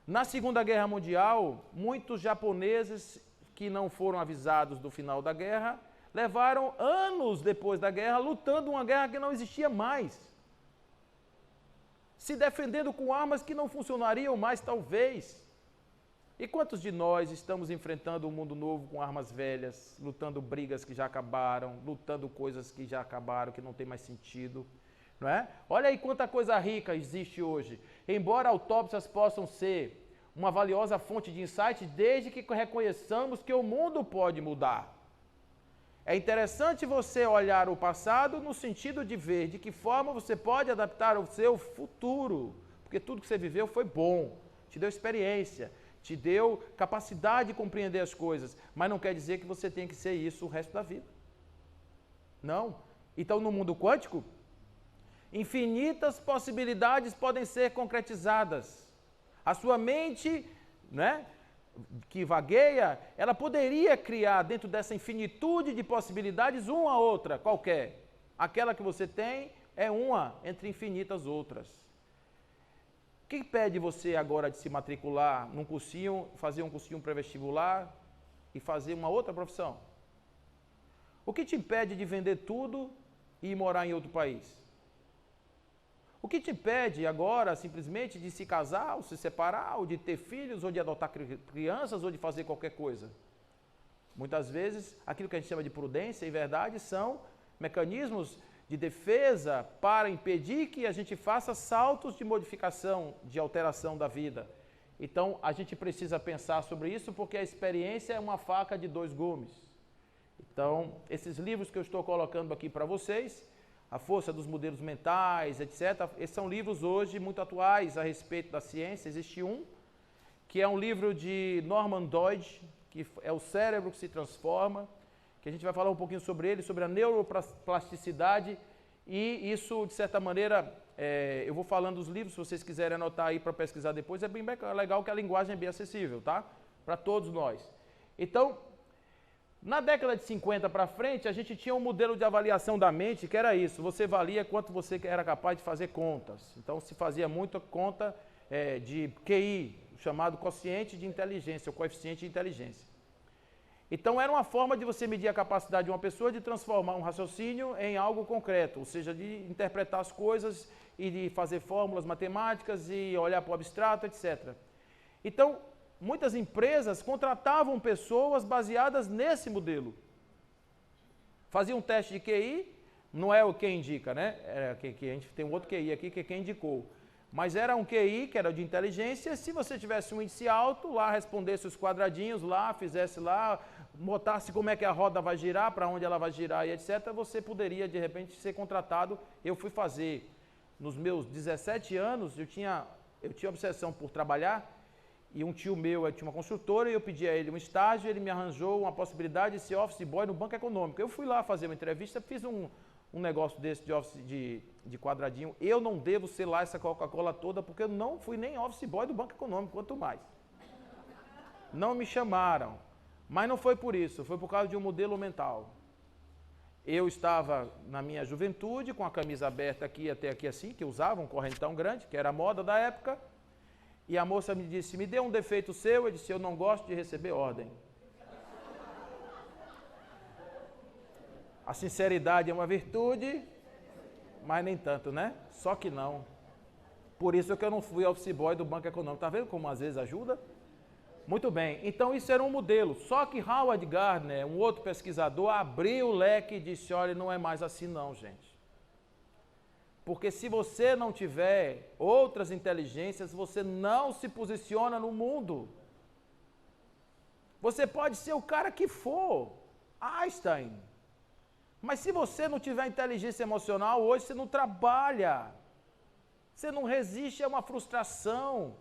Na Segunda Guerra Mundial, muitos japoneses que não foram avisados do final da guerra levaram anos depois da guerra lutando uma guerra que não existia mais, se defendendo com armas que não funcionariam mais, talvez. E quantos de nós estamos enfrentando um mundo novo com armas velhas, lutando brigas que já acabaram, lutando coisas que já acabaram, que não tem mais sentido, não é? Olha aí quanta coisa rica existe hoje. Embora autópsias possam ser uma valiosa fonte de insight, desde que reconheçamos que o mundo pode mudar. É interessante você olhar o passado no sentido de ver de que forma você pode adaptar o seu futuro, porque tudo que você viveu foi bom, te deu experiência, te deu capacidade de compreender as coisas, mas não quer dizer que você tem que ser isso o resto da vida. Não. Então, no mundo quântico, infinitas possibilidades podem ser concretizadas. A sua mente, né, que vagueia, ela poderia criar dentro dessa infinitude de possibilidades uma outra qualquer. Aquela que você tem é uma entre infinitas outras. O que impede você agora de se matricular num cursinho, fazer um cursinho pré-vestibular e fazer uma outra profissão? O que te impede de vender tudo e ir morar em outro país? O que te impede agora simplesmente de se casar, ou se separar, ou de ter filhos, ou de adotar crianças, ou de fazer qualquer coisa? Muitas vezes, aquilo que a gente chama de prudência e verdade são mecanismos de defesa para impedir que a gente faça saltos de modificação, de alteração da vida. Então, a gente precisa pensar sobre isso porque a experiência é uma faca de dois gumes. Então, esses livros que eu estou colocando aqui para vocês, A Força dos Modelos Mentais, etc., esses são livros hoje muito atuais a respeito da ciência. Existe um, que é um livro de Norman Doidge, que é O Cérebro que se Transforma, que a gente vai falar um pouquinho sobre ele, sobre a neuroplasticidade, e isso, de certa maneira, eu vou falando dos livros, se vocês quiserem anotar aí para pesquisar depois, é bem legal que a linguagem é bem acessível, tá? Para todos nós. Então, na década de 50 para frente, a gente tinha um modelo de avaliação da mente que era isso, você valia quanto você era capaz de fazer contas. Então, se fazia muita conta de QI, chamado quociente de inteligência, ou coeficiente de inteligência. Então era uma forma de você medir a capacidade de uma pessoa de transformar um raciocínio em algo concreto, ou seja, de interpretar as coisas e de fazer fórmulas matemáticas e olhar para o abstrato, etc. Então, muitas empresas contratavam pessoas baseadas nesse modelo. Faziam um teste de QI, não é o que indica, né? Que a gente tem um outro QI aqui que é quem indicou. Mas era um QI, que era de inteligência, se você tivesse um índice alto, lá respondesse os quadradinhos, lá, fizesse lá, botasse como é que a roda vai girar, para onde ela vai girar e etc., você poderia, de repente, ser contratado. Eu fui fazer, nos meus 17 anos, eu tinha obsessão por trabalhar, e um tio meu tinha uma construtora, e eu pedi a ele um estágio, ele me arranjou uma possibilidade de ser office boy no Banco Econômico. Eu fui lá fazer uma entrevista, fiz um negócio desse de office de quadradinho. Eu não devo ser lá essa Coca-Cola toda, porque eu não fui nem office boy do Banco Econômico, quanto mais. Não me chamaram, mas não foi por isso, foi por causa de um modelo mental. Eu estava na minha juventude, com a camisa aberta aqui até aqui assim, que usava um correntão grande, que era a moda da época, e a moça me disse, me dê um defeito seu, eu disse, eu não gosto de receber ordem. A sinceridade é uma virtude, mas nem tanto, né? Só que não. Por isso que eu não fui office boy do Banco Econômico. Tá vendo como às vezes ajuda? Muito bem, então isso era um modelo. Só que Howard Gardner, um outro pesquisador, abriu o leque e disse, olha, não é mais assim não, gente. Porque se você não tiver outras inteligências, você não se posiciona no mundo. Você pode ser o cara que for, Einstein. Mas se você não tiver inteligência emocional, hoje você não trabalha. Você não resiste a uma frustração.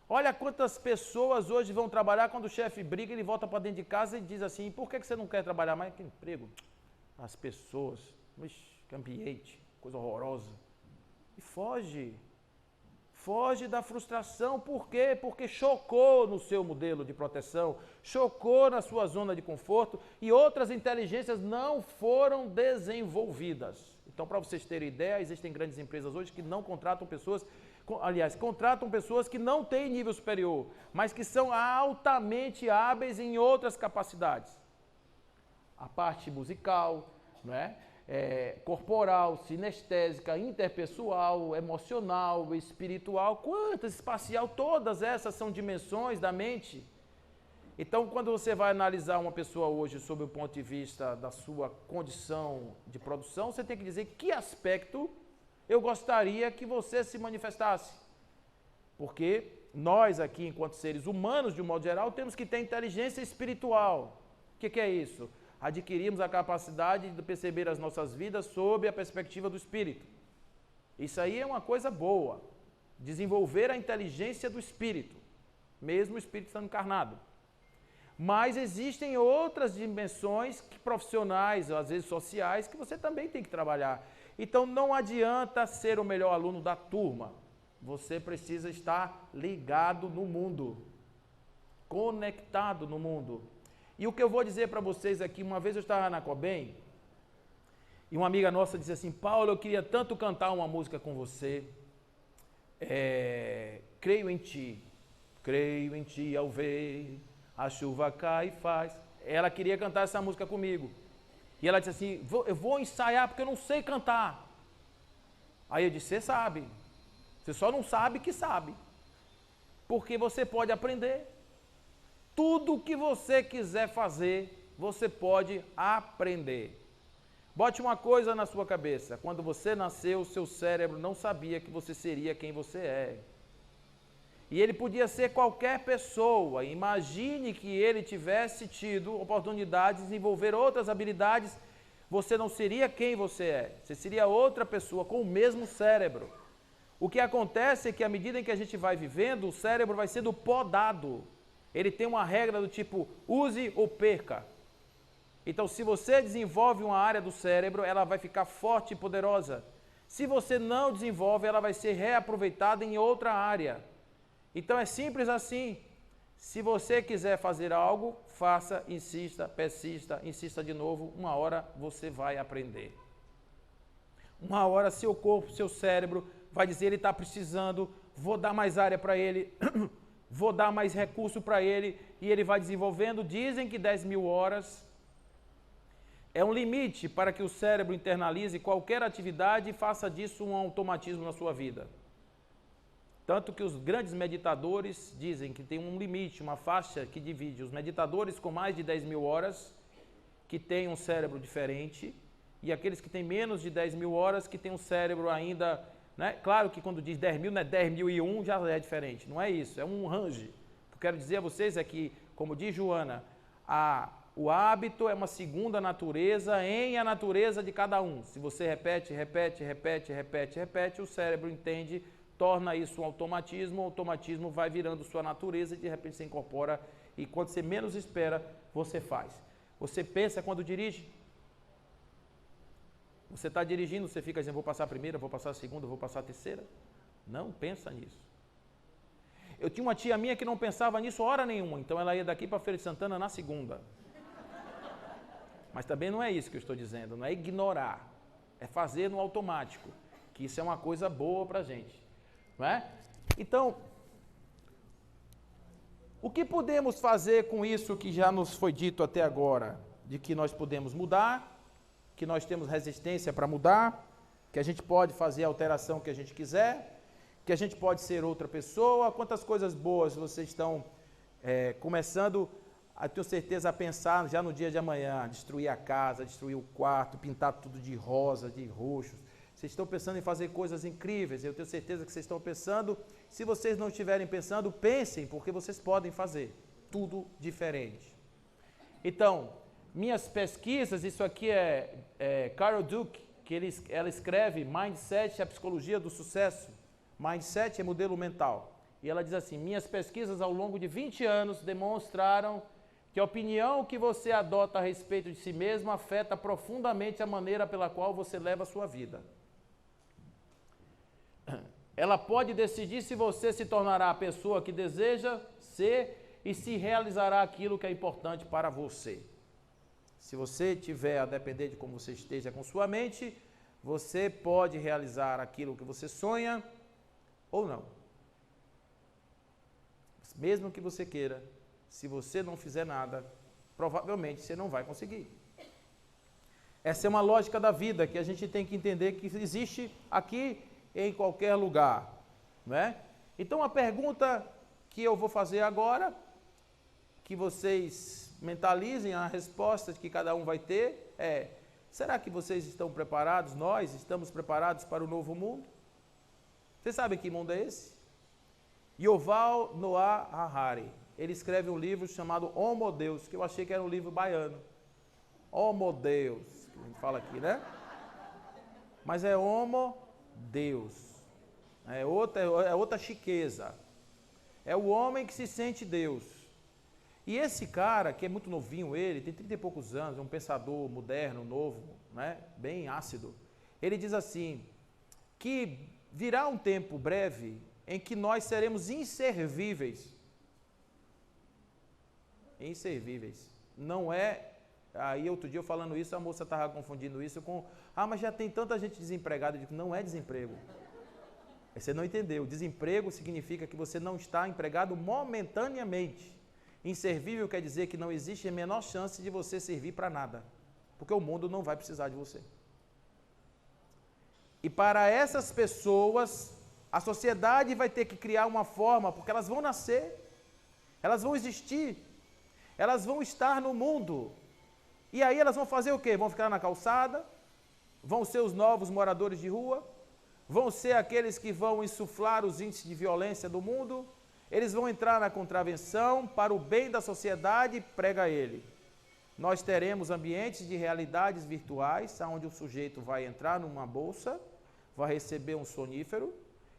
Olha quantas pessoas hoje vão trabalhar, quando o chefe briga, ele volta para dentro de casa e diz assim, por que você não quer trabalhar mais? Que emprego? As pessoas, que ambiente, coisa horrorosa. E foge. Foge da frustração. Por quê? Porque chocou no seu modelo de proteção, chocou na sua zona de conforto e outras inteligências não foram desenvolvidas. Então, para vocês terem ideia, existem grandes empresas hoje que não contratam pessoas, aliás, contratam pessoas que não têm nível superior, mas que são altamente hábeis em outras capacidades. A parte musical, não é? Corporal, sinestésica, interpessoal, emocional, espiritual, quantas, espacial, todas essas são dimensões da mente. Então, quando você vai analisar uma pessoa hoje sob o ponto de vista da sua condição de produção, você tem que dizer que aspecto eu gostaria que você se manifestasse. Porque nós aqui, enquanto seres humanos, de um modo geral, temos que ter inteligência espiritual. O que é isso? Adquirimos a capacidade de perceber as nossas vidas sob a perspectiva do espírito. Isso aí é uma coisa boa. Desenvolver a inteligência do espírito, mesmo o espírito estando encarnado. Mas existem outras dimensões profissionais, às vezes sociais, que você também tem que trabalhar. Então não adianta ser o melhor aluno da turma. Você precisa estar ligado no mundo, conectado no mundo. E o que eu vou dizer para vocês aqui, uma vez eu estava na Cobem, e uma amiga nossa disse assim, Paulo, eu queria tanto cantar uma música com você, creio em ti ao ver a chuva cai e faz. Ela queria cantar essa música comigo. E ela disse assim, eu vou ensaiar porque eu não sei cantar. Aí eu disse, você sabe. Você só não sabe que sabe. Porque você pode aprender. Tudo o que você quiser fazer, você pode aprender. Bote uma coisa na sua cabeça. Quando você nasceu, o seu cérebro não sabia que você seria quem você é. E ele podia ser qualquer pessoa. Imagine que ele tivesse tido oportunidade de desenvolver outras habilidades. Você não seria quem você é. Você seria outra pessoa com o mesmo cérebro. O que acontece é que à medida em que a gente vai vivendo, o cérebro vai sendo podado. Ele tem uma regra do tipo, use ou perca. Então, se você desenvolve uma área do cérebro, ela vai ficar forte e poderosa. Se você não desenvolve, ela vai ser reaproveitada em outra área. Então é simples assim. Se você quiser fazer algo, faça, insista, persista, insista de novo. Uma hora você vai aprender. Uma hora seu corpo, seu cérebro vai dizer, ele está precisando, vou dar mais área para ele. vou dar mais recurso para ele e ele vai desenvolvendo. Dizem que 10.000 horas é um limite para que o cérebro internalize qualquer atividade e faça disso um automatismo na sua vida. Tanto que os grandes meditadores dizem que tem um limite, uma faixa que divide os meditadores com mais de 10.000 horas, que têm um cérebro diferente, e aqueles que têm menos de 10.000 horas, que têm um cérebro ainda... Né? Claro que quando diz 10.000, não é 10.001, já é diferente. Não é isso, é um range. O que eu quero dizer a vocês é que, como diz Joana, o hábito é uma segunda natureza em a natureza de cada um. Se você repete, o cérebro entende, torna isso um automatismo, o automatismo vai virando sua natureza e de repente você incorpora e quando você menos espera, você faz. Você pensa quando dirige? Você está dirigindo, você fica dizendo, vou passar a primeira, vou passar a segunda, vou passar a terceira? Não pensa nisso. Eu tinha uma tia minha que não pensava nisso hora nenhuma, então ela ia daqui para Feira de Santana na segunda. Mas também não é isso que eu estou dizendo, não é ignorar, é fazer no automático, que isso é uma coisa boa para a gente. Não é? Então, o que podemos fazer com isso que já nos foi dito até agora? De que nós podemos mudar, que nós temos resistência para mudar, que a gente pode fazer a alteração que a gente quiser, que a gente pode ser outra pessoa. Quantas coisas boas vocês estão começando, tenho certeza, a pensar já no dia de amanhã, destruir a casa, destruir o quarto, pintar tudo de rosa, de roxo. Vocês estão pensando em fazer coisas incríveis, eu tenho certeza que vocês estão pensando. Se vocês não estiverem pensando, pensem, porque vocês podem fazer tudo diferente. Então, minhas pesquisas, isso aqui é Carol Dweck, que ela escreve Mindset, a psicologia do sucesso. Mindset é modelo mental. E ela diz assim, minhas pesquisas ao longo de 20 anos demonstraram que a opinião que você adota a respeito de si mesmo afeta profundamente a maneira pela qual você leva a sua vida. Ela pode decidir se você se tornará a pessoa que deseja ser e se realizará aquilo que é importante para você. Se você tiver a depender de como você esteja com sua mente, você pode realizar aquilo que você sonha ou não. Mesmo que você queira, se você não fizer nada, provavelmente você não vai conseguir. Essa é uma lógica da vida que a gente tem que entender que existe aqui em qualquer lugar, não é? Então a pergunta que eu vou fazer agora, que vocês mentalizem a resposta que cada um vai ter, será que vocês estão preparados? Nós estamos preparados para o novo mundo? Vocês sabem que mundo é esse? Yuval Noah Harari, ele escreve um livro chamado Homo Deus, que eu achei que era um livro baiano. Homo Deus, que a gente fala aqui, né? Mas é Homo Deus, é outra chiqueza, é o homem que se sente Deus. E esse cara, que é muito novinho, ele tem 30 e poucos anos, é um pensador moderno, novo, né? Bem ácido, ele diz assim, que virá um tempo breve em que nós seremos inservíveis. Inservíveis, não é... Aí outro dia eu falando isso, a moça estava confundindo isso com, mas já tem tanta gente desempregada. Eu digo, não é desemprego. Você não entendeu, desemprego significa que você não está empregado momentaneamente. Inservível quer dizer que não existe a menor chance de você servir para nada, porque o mundo não vai precisar de você. E para essas pessoas, a sociedade vai ter que criar uma forma, porque elas vão nascer, elas vão existir, elas vão estar no mundo. E aí elas vão fazer o quê? Vão ficar na calçada? Vão ser os novos moradores de rua? Vão ser aqueles que vão insuflar os índices de violência do mundo? Eles vão entrar na contravenção para o bem da sociedade, prega ele. Nós teremos ambientes de realidades virtuais, onde o sujeito vai entrar numa bolsa, vai receber um sonífero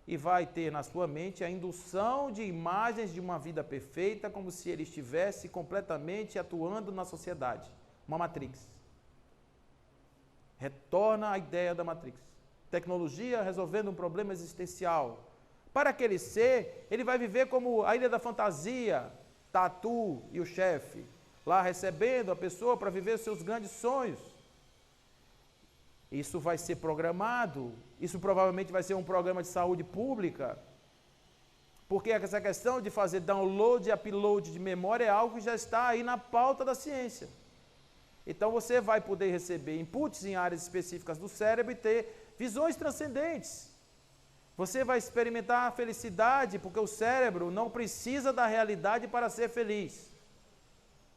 e vai ter na sua mente a indução de imagens de uma vida perfeita, como se ele estivesse completamente atuando na sociedade. Uma Matrix. Retorna a ideia da Matrix. Tecnologia resolvendo um problema existencial. Para aquele ser, ele vai viver como a Ilha da Fantasia, Tatu e o chefe, lá recebendo a pessoa para viver seus grandes sonhos. Isso vai ser programado, isso provavelmente vai ser um programa de saúde pública, Porque essa questão de fazer download e upload de memória é algo que já está aí na pauta da ciência. Então você vai poder receber inputs em áreas específicas do cérebro e ter visões transcendentes. Você vai experimentar a felicidade, porque o cérebro não precisa da realidade para ser feliz.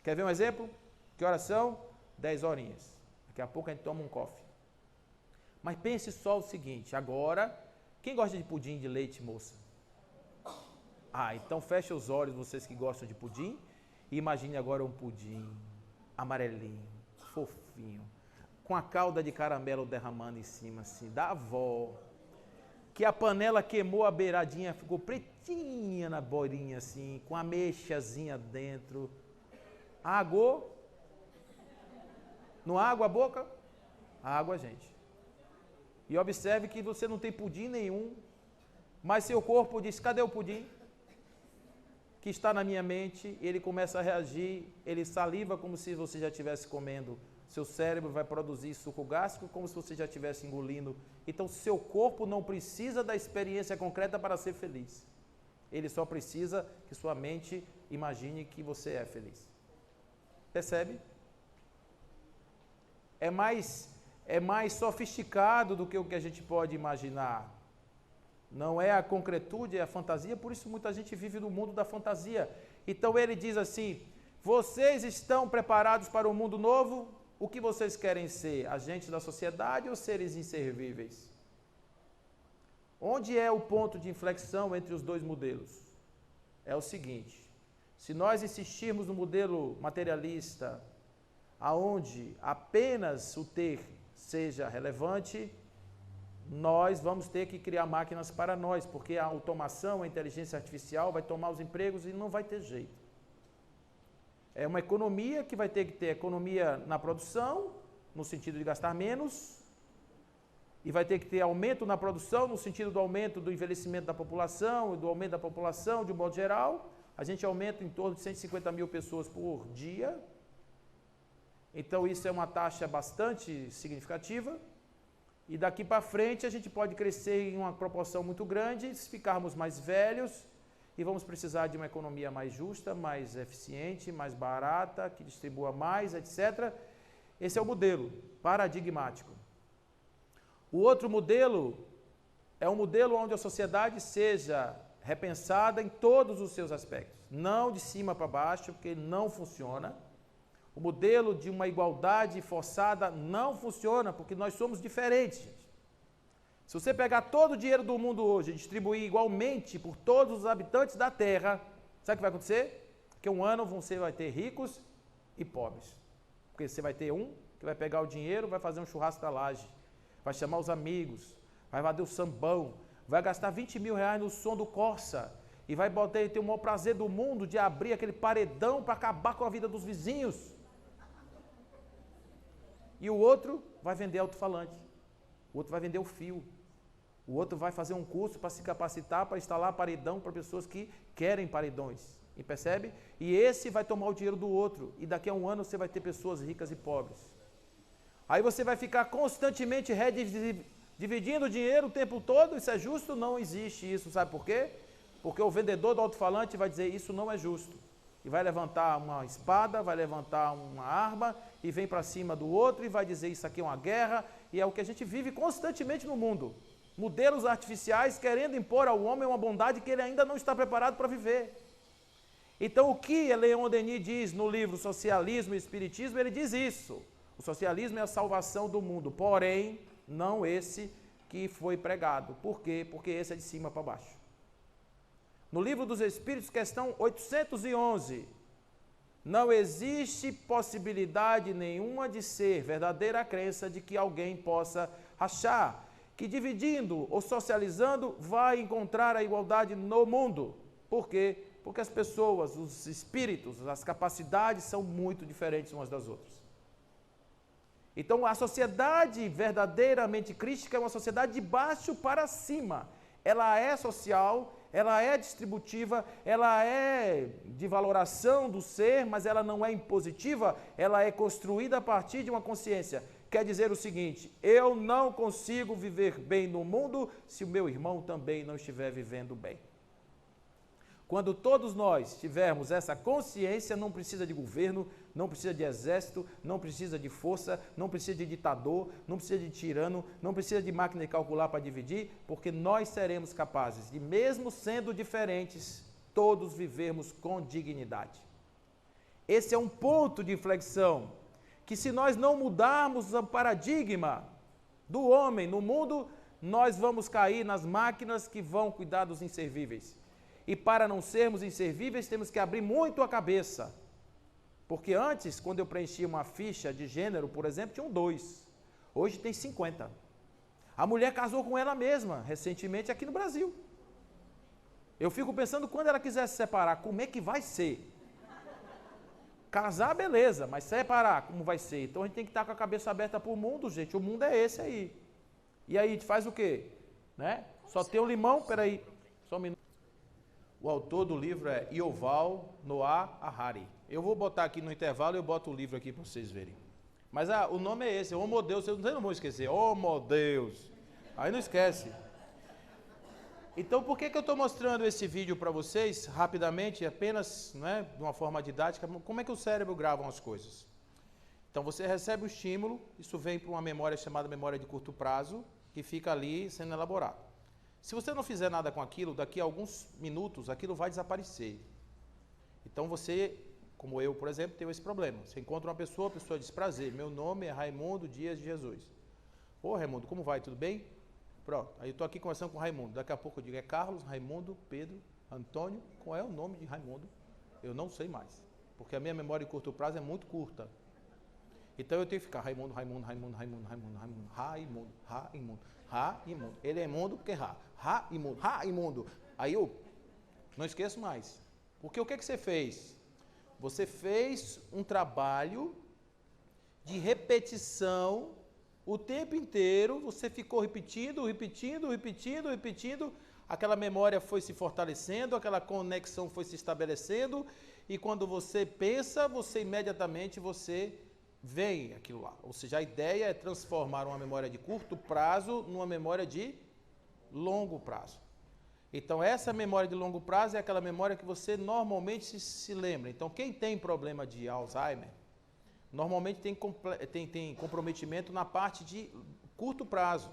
Quer ver um exemplo? Que horas são? 10 horinhas. Daqui a pouco a gente toma um coffee. Mas pense só o seguinte, agora, quem gosta de pudim de leite, moça? Ah, então feche os olhos, vocês que gostam de pudim, e imagine agora um pudim amarelinho, fofinho, com a calda de caramelo derramando em cima, assim, da avó, que a panela queimou a beiradinha, ficou pretinha na bolinha, assim, com a ameixazinha dentro. Água? Não água a boca? Água, gente. E observe que você não tem pudim nenhum, mas seu corpo diz, cadê o pudim? Que está na minha mente, ele começa a reagir, ele saliva como se você já estivesse comendo. Seu cérebro vai produzir suco gástrico como se você já estivesse engolindo. Então, seu corpo não precisa da experiência concreta para ser feliz. Ele só precisa que sua mente imagine que você é feliz. Percebe? É mais sofisticado do que o que a gente pode imaginar. Não é a concretude, é a fantasia, por isso muita gente vive no mundo da fantasia. Então ele diz assim, vocês estão preparados para um mundo novo? O que vocês querem ser? Agentes da sociedade ou seres inservíveis? Onde é o ponto de inflexão entre os dois modelos? É o seguinte, se nós insistirmos no modelo materialista, aonde apenas o ter seja relevante, nós vamos ter que criar máquinas para nós, porque a automação, a inteligência artificial vai tomar os empregos e não vai ter jeito. É uma economia que vai ter que ter economia na produção, no sentido de gastar menos, e vai ter que ter aumento na produção, no sentido do aumento do envelhecimento da população, e do aumento da população de um modo geral. A gente aumenta em torno de 150 mil pessoas por dia, então isso é uma taxa bastante significativa. E daqui para frente a gente pode crescer em uma proporção muito grande, se ficarmos mais velhos e vamos precisar de uma economia mais justa, mais eficiente, mais barata, que distribua mais, etc. Esse é o modelo paradigmático. O outro modelo é um modelo onde a sociedade seja repensada em todos os seus aspectos, não de cima para baixo, porque não funciona. O modelo de uma igualdade forçada não funciona, porque nós somos diferentes, gente. Se você pegar todo o dinheiro do mundo hoje e distribuir igualmente por todos os habitantes da Terra, sabe o que vai acontecer? Que um ano você vai ter ricos e pobres. Porque você vai ter um que vai pegar o dinheiro, vai fazer um churrasco da laje, vai chamar os amigos, vai fazer o sambão, vai gastar 20 mil reais no som do Corsa e vai ter o maior prazer do mundo de abrir aquele paredão para acabar com a vida dos vizinhos. E o outro vai vender alto-falante, o outro vai vender o fio, o outro vai fazer um curso para se capacitar, para instalar paredão para pessoas que querem paredões, e percebe? E esse vai tomar o dinheiro do outro, e daqui a um ano você vai ter pessoas ricas e pobres. Aí você vai ficar constantemente dividindo o dinheiro o tempo todo, isso é justo? Não existe isso, sabe por quê? Porque o vendedor do alto-falante vai dizer, isso não é justo. E vai levantar uma espada, vai levantar uma arma e vem para cima do outro e vai dizer isso aqui é uma guerra, e é o que a gente vive constantemente no mundo. Modelos artificiais querendo impor ao homem uma bondade que ele ainda não está preparado para viver. Então o que Leon Denis diz no livro Socialismo e Espiritismo, ele diz isso. O socialismo é a salvação do mundo, porém não esse que foi pregado. Por quê? Porque esse é de cima para baixo. No Livro dos Espíritos, questão 811, não existe possibilidade nenhuma de ser verdadeira a crença de que alguém possa achar que dividindo ou socializando vai encontrar a igualdade no mundo. Por quê? Porque as pessoas, os espíritos, as capacidades são muito diferentes umas das outras. Então, a sociedade verdadeiramente crística é uma sociedade de baixo para cima. Ela é social, ela é distributiva, ela é de valoração do ser, mas ela não é impositiva, ela é construída a partir de uma consciência. Quer dizer o seguinte, eu não consigo viver bem no mundo se o meu irmão também não estiver vivendo bem. Quando todos nós tivermos essa consciência, não precisa de governo, não precisa de exército, não precisa de força, não precisa de ditador, não precisa de tirano, não precisa de máquina de calcular para dividir, porque nós seremos capazes de, mesmo sendo diferentes, todos vivermos com dignidade. Esse é um ponto de inflexão, que se nós não mudarmos o paradigma do homem no mundo, nós vamos cair nas máquinas que vão cuidar dos inservíveis. E para não sermos inservíveis, temos que abrir muito a cabeça. Porque antes, quando eu preenchia uma ficha de gênero, por exemplo, tinham 2. Hoje tem 50. A mulher casou com ela mesma, recentemente, aqui no Brasil. Eu fico pensando, quando ela quiser se separar, como é que vai ser? Casar, beleza, mas separar, como vai ser? Então a gente tem que estar com a cabeça aberta para o mundo, gente. O mundo é esse aí. E aí, a gente faz o quê? Né? Só tem um limão? Peraí, só um minuto. O autor do livro é Yuval Noah Harari. Eu vou botar aqui no intervalo, eu boto o livro aqui para vocês verem. Mas o nome é esse, Homo Deus, vocês não vão esquecer, Homo Deus. Aí não esquece. Então, por que eu estou mostrando esse vídeo para vocês, rapidamente, apenas, né, de uma forma didática, como é que o cérebro grava as coisas? Então, você recebe o estímulo, isso vem para uma memória chamada memória de curto prazo, que fica ali sendo elaborado. Se você não fizer nada com aquilo, daqui a alguns minutos, aquilo vai desaparecer. Então você, como eu, por exemplo, tenho esse problema. Você encontra uma pessoa, a pessoa diz, prazer, meu nome é Raimundo Dias de Jesus. Ô Raimundo, como vai? Tudo bem? Pronto, aí eu estou aqui conversando com o Raimundo. Daqui a pouco eu digo, é Carlos, Raimundo, Pedro, Antônio. Qual é o nome de Raimundo? Eu não sei mais. Porque a minha memória de curto prazo é muito curta. Então eu tenho que ficar Raimundo, Raimundo, Raimundo, Raimundo, Raimundo, Raimundo, Raimundo, Raimundo, Raimundo. Ele é imundo porque Raimundo, Raimundo. Aí eu não esqueço mais. Porque o que você fez? Você fez um trabalho de repetição o tempo inteiro, você ficou repetindo, aquela memória foi se fortalecendo, aquela conexão foi se estabelecendo, e quando você pensa, você imediatamente vem aquilo lá. Ou seja, a ideia é transformar uma memória de curto prazo numa memória de longo prazo. Então, essa memória de longo prazo é aquela memória que você normalmente se lembra. Então, quem tem problema de Alzheimer, normalmente tem comprometimento na parte de curto prazo.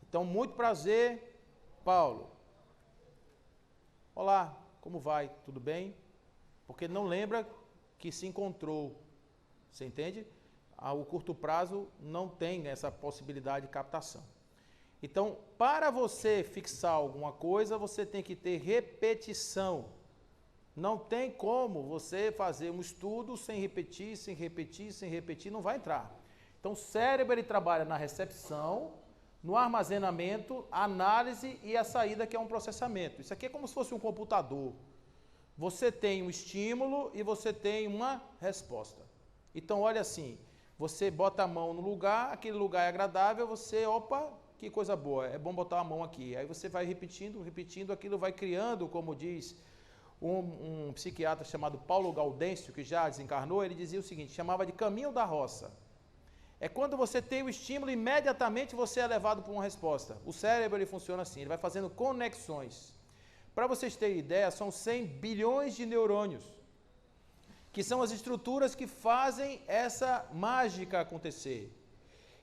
Então, muito prazer, Paulo. Olá, como vai? Tudo bem? Porque não lembra que se encontrou. Você entende? O curto prazo não tem essa possibilidade de captação. Então, para você fixar alguma coisa, você tem que ter repetição. Não tem como você fazer um estudo sem repetir, não vai entrar. Então, o cérebro ele trabalha na recepção, no armazenamento, análise e a saída, que é um processamento. Isso aqui é como se fosse um computador. Você tem um estímulo e você tem uma resposta. Então, olha assim, você bota a mão no lugar, aquele lugar é agradável, você, opa, que coisa boa, é bom botar a mão aqui. Aí você vai repetindo, aquilo vai criando, como diz um psiquiatra chamado Paulo Gaudêncio, que já desencarnou, ele dizia o seguinte, chamava de caminho da roça. É quando você tem o estímulo, imediatamente você é levado para uma resposta. O cérebro ele funciona assim, ele vai fazendo conexões. Para vocês terem ideia, são 100 bilhões de neurônios, que são as estruturas que fazem essa mágica acontecer.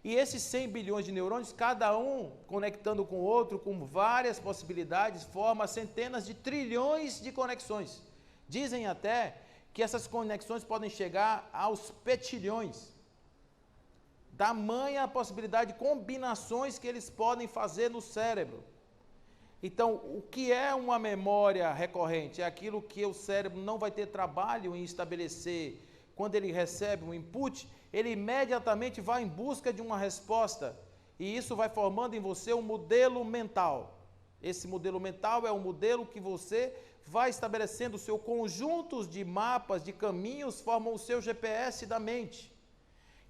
E esses 100 bilhões de neurônios, cada um conectando com o outro, com várias possibilidades, forma centenas de trilhões de conexões. Dizem até que essas conexões podem chegar aos petilhões. Tamanha a possibilidade de combinações que eles podem fazer no cérebro. Então, o que é uma memória recorrente? É aquilo que o cérebro não vai ter trabalho em estabelecer. Quando ele recebe um input, ele imediatamente vai em busca de uma resposta. E isso vai formando em você um modelo mental. Esse modelo mental é um modelo que você vai estabelecendo o seu conjunto de mapas, de caminhos, formam o seu GPS da mente.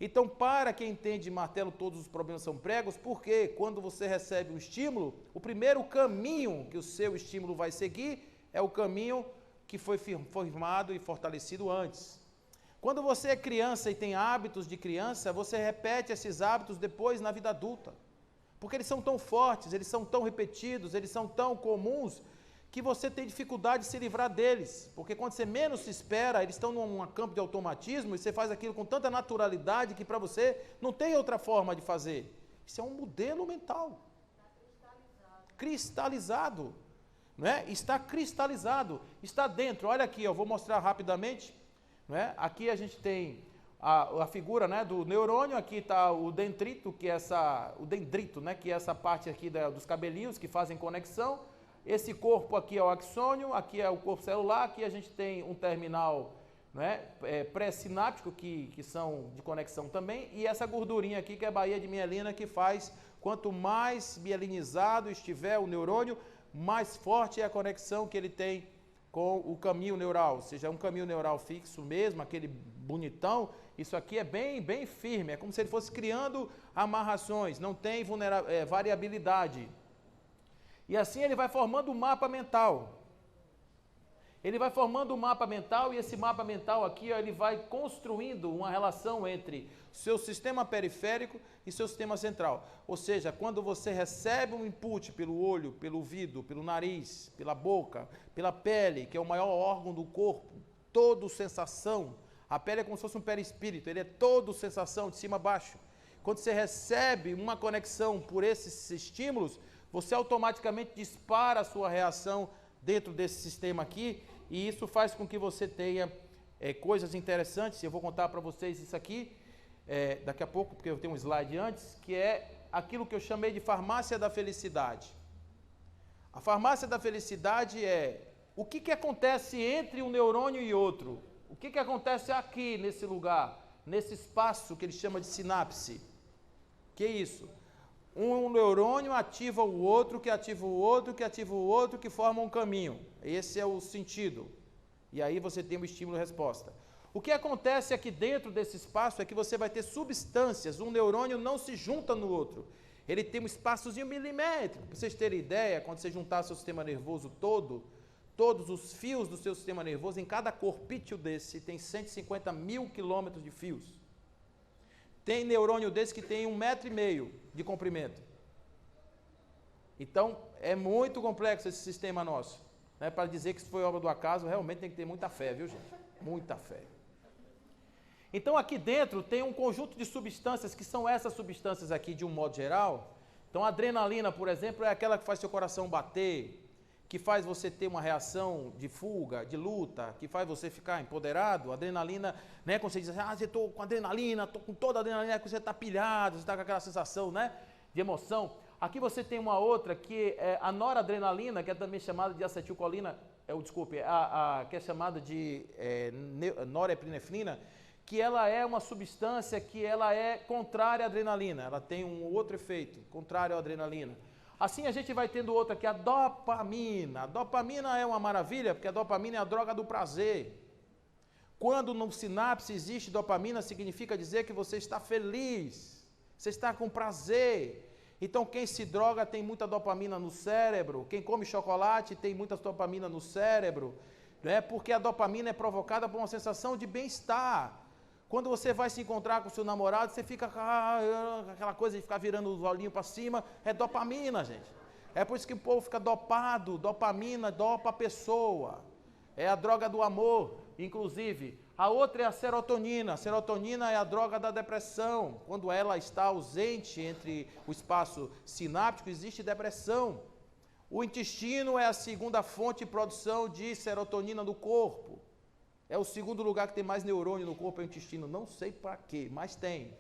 Então, para quem entende martelo, todos os problemas são pregos, porque quando você recebe um estímulo, o primeiro caminho que o seu estímulo vai seguir é o caminho que foi formado e fortalecido antes. Quando você é criança e tem hábitos de criança, você repete esses hábitos depois na vida adulta. Porque eles são tão fortes, eles são tão repetidos, eles são tão comuns, que você tem dificuldade de se livrar deles, porque quando você menos se espera, eles estão num campo de automatismo e você faz aquilo com tanta naturalidade que para você não tem outra forma de fazer. Isso é um modelo mental. Cristalizado. Não é? Está cristalizado, está dentro. Olha aqui, eu vou mostrar rapidamente. Não é? Aqui a gente tem a figura, né, do neurônio, aqui está o dendrito, que é essa parte aqui dos cabelinhos que fazem conexão. Esse corpo aqui é o axônio, aqui é o corpo celular, aqui a gente tem um terminal, né, pré-sináptico, que são de conexão também, e essa gordurinha aqui que é a baía de mielina, que faz, quanto mais mielinizado estiver o neurônio, mais forte é a conexão que ele tem com o caminho neural, ou seja, um caminho neural fixo mesmo, aquele bonitão. Isso aqui é bem firme, é como se ele fosse criando amarrações, não tem variabilidade. E assim ele vai formando um mapa mental. Ele vai formando um mapa mental, e esse mapa mental aqui, ó, ele vai construindo uma relação entre seu sistema periférico e seu sistema central. Ou seja, quando você recebe um input pelo olho, pelo ouvido, pelo nariz, pela boca, pela pele, que é o maior órgão do corpo, todo sensação. A pele é como se fosse um perispírito, ele é todo sensação, de cima a baixo. Quando você recebe uma conexão por esses estímulos, você automaticamente dispara a sua reação dentro desse sistema aqui, e isso faz com que você tenha coisas interessantes. Eu vou contar para vocês isso aqui daqui a pouco, porque eu tenho um slide antes, que é aquilo que eu chamei de farmácia da felicidade. A farmácia da felicidade é o que acontece entre um neurônio e outro. O que acontece aqui nesse lugar, nesse espaço que ele chama de sinapse. Que é isso? Um neurônio ativa o outro, que ativa o outro, que ativa o outro, que forma um caminho. Esse é o sentido. E aí você tem o estímulo e resposta. O que acontece aqui dentro desse espaço é que você vai ter substâncias. Um neurônio não se junta no outro. Ele tem um espaçozinho milimétrico. Para vocês terem ideia, quando você juntar seu sistema nervoso todo, todos os fios do seu sistema nervoso, em cada corpício desse, tem 150 mil quilômetros de fios. Tem neurônio desse que tem 1,5 metro de comprimento. Então, é muito complexo esse sistema nosso. Né? Para dizer que isso foi obra do acaso, realmente tem que ter muita fé, viu, gente? Muita fé. Então, aqui dentro tem um conjunto de substâncias, que são essas substâncias aqui, de um modo geral. Então, a adrenalina, por exemplo, é aquela que faz seu coração bater, que faz você ter uma reação de fuga, de luta, que faz você ficar empoderado. A adrenalina, né, quando você diz assim, eu estou com adrenalina, estou com toda a adrenalina, que você está pilhado, você está com aquela sensação, né, de emoção. Aqui você tem uma outra, que é a noradrenalina, que é também chamada de acetilcolina, que é chamada de norepinefrina, que ela é uma substância que ela é contrária à adrenalina, ela tem um outro efeito, contrário à adrenalina. Assim a gente vai tendo outra que é a dopamina. A dopamina é uma maravilha, porque a dopamina é a droga do prazer. Quando no sinapse existe dopamina, significa dizer que você está feliz, você está com prazer. Então quem se droga tem muita dopamina no cérebro, quem come chocolate tem muita dopamina no cérebro, né? Porque a dopamina é provocada por uma sensação de bem-estar. Quando você vai se encontrar com o seu namorado, você fica com aquela coisa de ficar virando os olhinhos para cima, é dopamina, gente. É por isso que o povo fica dopado, dopamina dopa a pessoa. É a droga do amor, inclusive. A outra é a serotonina. A serotonina é a droga da depressão. Quando ela está ausente entre o espaço sináptico, existe depressão. O intestino é a segunda fonte de produção de serotonina do corpo. É o segundo lugar que tem mais neurônio no corpo, é o intestino. Não sei para quê, mas tem.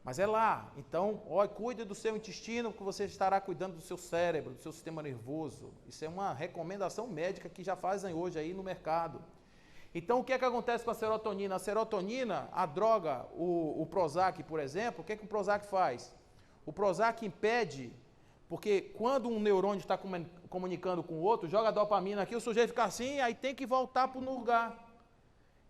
Mas é lá. Então, cuide do seu intestino, que você estará cuidando do seu cérebro, do seu sistema nervoso. Isso é uma recomendação médica que já fazem hoje aí no mercado. Então, o que é que acontece com a serotonina? A serotonina, a droga, o Prozac, por exemplo, o que é que o Prozac faz? O Prozac impede, porque quando um neurônio está comunicando com o outro, joga a dopamina aqui, o sujeito fica assim, aí tem que voltar para o lugar.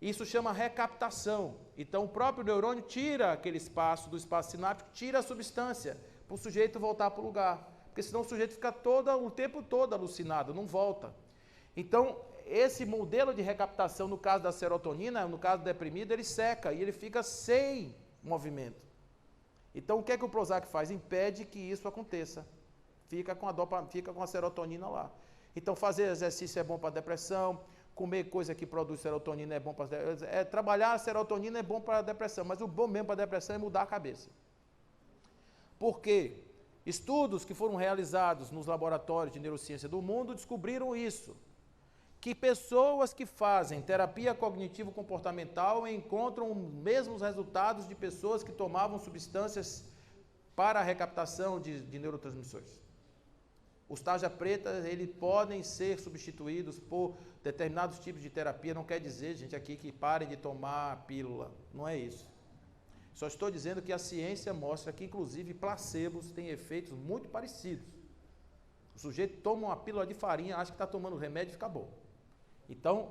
Isso chama recaptação. Então, o próprio neurônio tira aquele espaço do espaço sináptico, tira a substância, para o sujeito voltar para o lugar. Porque senão o sujeito fica o tempo todo alucinado, não volta. Então, esse modelo de recaptação, no caso da serotonina, no caso do deprimido, ele seca e ele fica sem movimento. Então, o que é que o Prozac faz? Impede que isso aconteça. Fica com a serotonina lá. Então, fazer exercício é bom para a depressão, comer coisa que produz serotonina é bom para trabalhar a serotonina é bom para a depressão, mas o bom mesmo para a depressão é mudar a cabeça. Por quê? Estudos que foram realizados nos laboratórios de neurociência do mundo descobriram isso, que pessoas que fazem terapia cognitivo-comportamental encontram os mesmos resultados de pessoas que tomavam substâncias para a recaptação de neurotransmissores. Os tarja pretas, eles podem ser substituídos por determinados tipos de terapia, não quer dizer, gente, aqui que parem de tomar a pílula, não é isso. Só estou dizendo que a ciência mostra que, inclusive, placebos têm efeitos muito parecidos. O sujeito toma uma pílula de farinha, acha que está tomando remédio e fica bom. Então,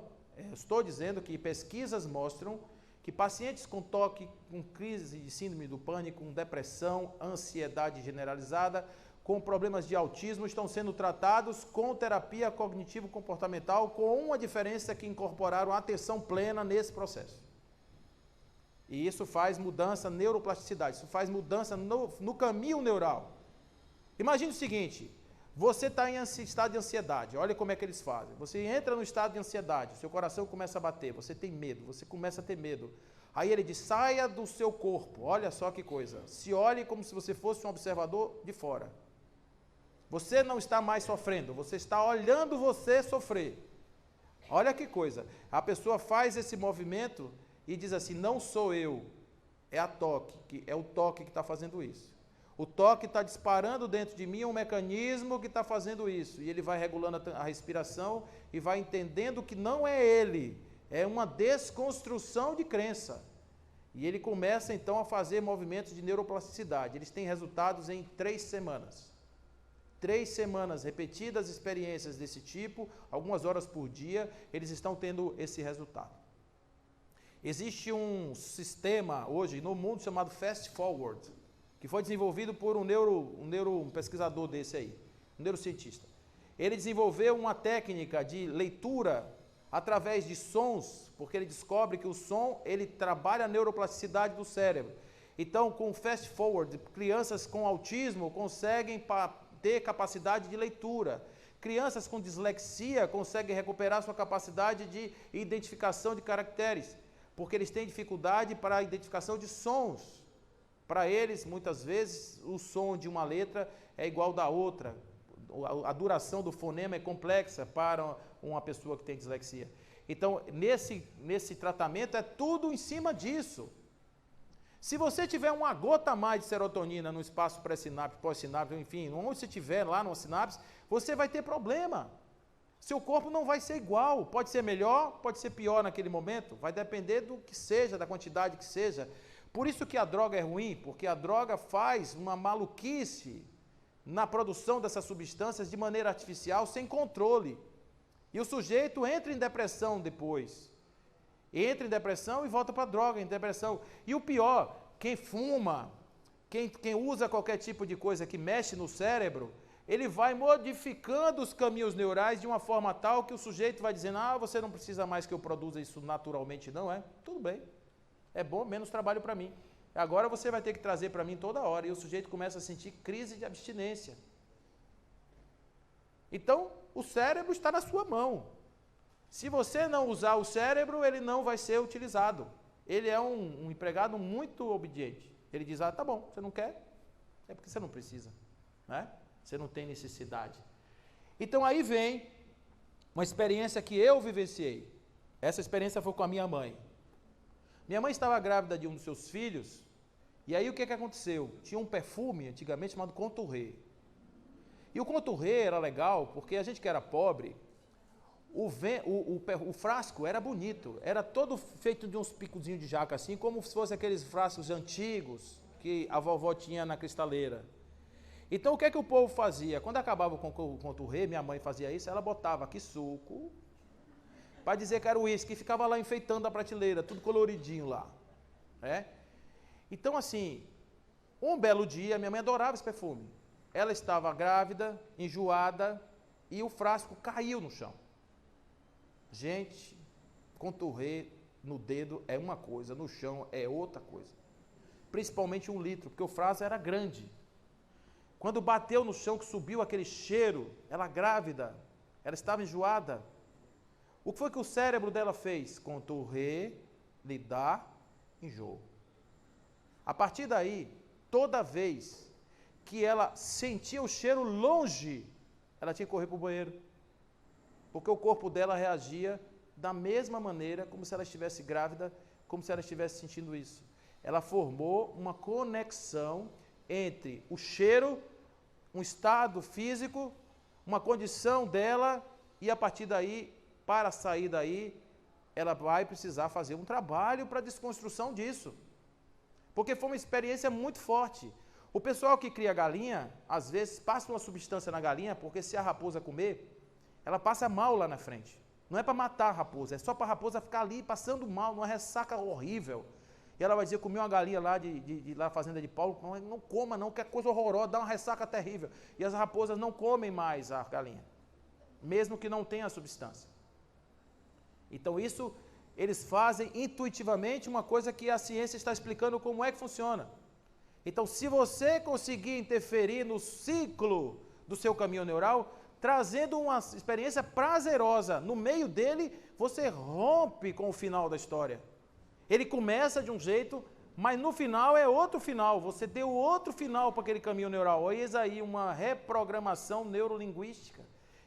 estou dizendo que pesquisas mostram que pacientes com toque, com crise de síndrome do pânico, com depressão, ansiedade generalizada, com problemas de autismo, estão sendo tratados com terapia cognitivo-comportamental, com uma diferença que incorporaram a atenção plena nesse processo. E isso faz mudança na neuroplasticidade, isso faz mudança no caminho neural. Imagine o seguinte, você está em estado de ansiedade, olha como é que eles fazem. Você entra no estado de ansiedade, seu coração começa a bater, você tem medo, você começa a ter medo. Aí ele diz, saia do seu corpo, olha só que coisa, se olhe como se você fosse um observador de fora. Você não está mais sofrendo, você está olhando você sofrer. Olha que coisa, a pessoa faz esse movimento e diz assim, não sou eu, é o toque que está fazendo isso. O toque está disparando dentro de mim um mecanismo que está fazendo isso. E ele vai regulando a respiração e vai entendendo que não é ele, é uma desconstrução de crença. E ele começa então a fazer movimentos de neuroplasticidade. Eles têm resultados em 3 semanas. 3 semanas, repetidas experiências desse tipo, algumas horas por dia, eles estão tendo esse resultado. Existe um sistema hoje no mundo chamado Fast Forward, que foi desenvolvido por um pesquisador desse aí, um neurocientista. Ele desenvolveu uma técnica de leitura através de sons, porque ele descobre que o som, ele trabalha a neuroplasticidade do cérebro. Então, com o Fast Forward, crianças com autismo conseguem ter capacidade de leitura. Crianças com dislexia conseguem recuperar sua capacidade de identificação de caracteres, porque eles têm dificuldade para a identificação de sons. Para eles, muitas vezes, o som de uma letra é igual da outra. A duração do fonema é complexa para uma pessoa que tem dislexia. Então, nesse tratamento, é tudo em cima disso. Se você tiver uma gota a mais de serotonina no espaço pré-sináptico, pós-sináptico, enfim, onde você estiver lá no sinapse, você vai ter problema. Seu corpo não vai ser igual. Pode ser melhor, pode ser pior naquele momento. Vai depender do que seja, da quantidade que seja. Por isso que a droga é ruim, porque a droga faz uma maluquice na produção dessas substâncias de maneira artificial, sem controle. E o sujeito entra em depressão depois. Entra em depressão e volta para a droga, em depressão. E o pior, quem fuma, quem usa qualquer tipo de coisa que mexe no cérebro, ele vai modificando os caminhos neurais de uma forma tal que o sujeito vai dizendo, você não precisa mais que eu produza isso naturalmente, não é? Tudo bem. É bom, menos trabalho para mim. Agora você vai ter que trazer para mim toda hora. E o sujeito começa a sentir crise de abstinência. Então, o cérebro está na sua mão. Se você não usar o cérebro, ele não vai ser utilizado. Ele é um empregado muito obediente. Ele diz, tá bom, você não quer? É porque você não precisa. Né? Você não tem necessidade. Então, aí vem uma experiência que eu vivenciei. Essa experiência foi com a minha mãe. Minha mãe estava grávida de um dos seus filhos, e aí o que aconteceu? Tinha um perfume, antigamente, chamado Contouré. E o Contouré era legal, porque a gente que era pobre, o frasco era bonito, era todo feito de uns picozinhos de jaca, assim, como se fossem aqueles frascos antigos que a vovó tinha na cristaleira. Então, o que o povo fazia? Quando acabava com o Contouré, minha mãe fazia isso, ela botava aqui suco, para dizer que era uísque, e ficava lá enfeitando a prateleira, tudo coloridinho lá. Né? Então, assim, um belo dia, minha mãe adorava esse perfume. Ela estava grávida, enjoada, e o frasco caiu no chão. Gente, Contouré no dedo é uma coisa, no chão é outra coisa. Principalmente 1 litro, porque o frasco era grande. Quando bateu no chão, que subiu aquele cheiro, ela grávida, ela estava enjoada. O que foi que o cérebro dela fez? Contorrer, lhe dar enjoo. A partir daí, toda vez que ela sentia o cheiro longe, ela tinha que correr para o banheiro. Porque o corpo dela reagia da mesma maneira como se ela estivesse grávida, como se ela estivesse sentindo isso. Ela formou uma conexão entre o cheiro, um estado físico, uma condição dela, e a partir daí, para sair daí, ela vai precisar fazer um trabalho para a desconstrução disso. Porque foi uma experiência muito forte. O pessoal que cria galinha, às vezes, passa uma substância na galinha, porque se a raposa comer, ela passa mal lá na frente. Não é para matar a raposa, é só para a raposa ficar ali passando mal, numa ressaca horrível. E ela vai dizer, comi uma galinha lá lá fazenda de Paulo, não coma não, que é coisa horrorosa, dá uma ressaca terrível. E as raposas não comem mais a galinha, mesmo que não tenha a substância. Então isso, eles fazem intuitivamente uma coisa que a ciência está explicando como é que funciona. Então, se você conseguir interferir no ciclo do seu caminho neural, trazendo uma experiência prazerosa no meio dele, você rompe com o final da história. Ele começa de um jeito, mas no final é outro final. Você deu outro final para aquele caminho neural. Eis aí uma reprogramação neurolinguística.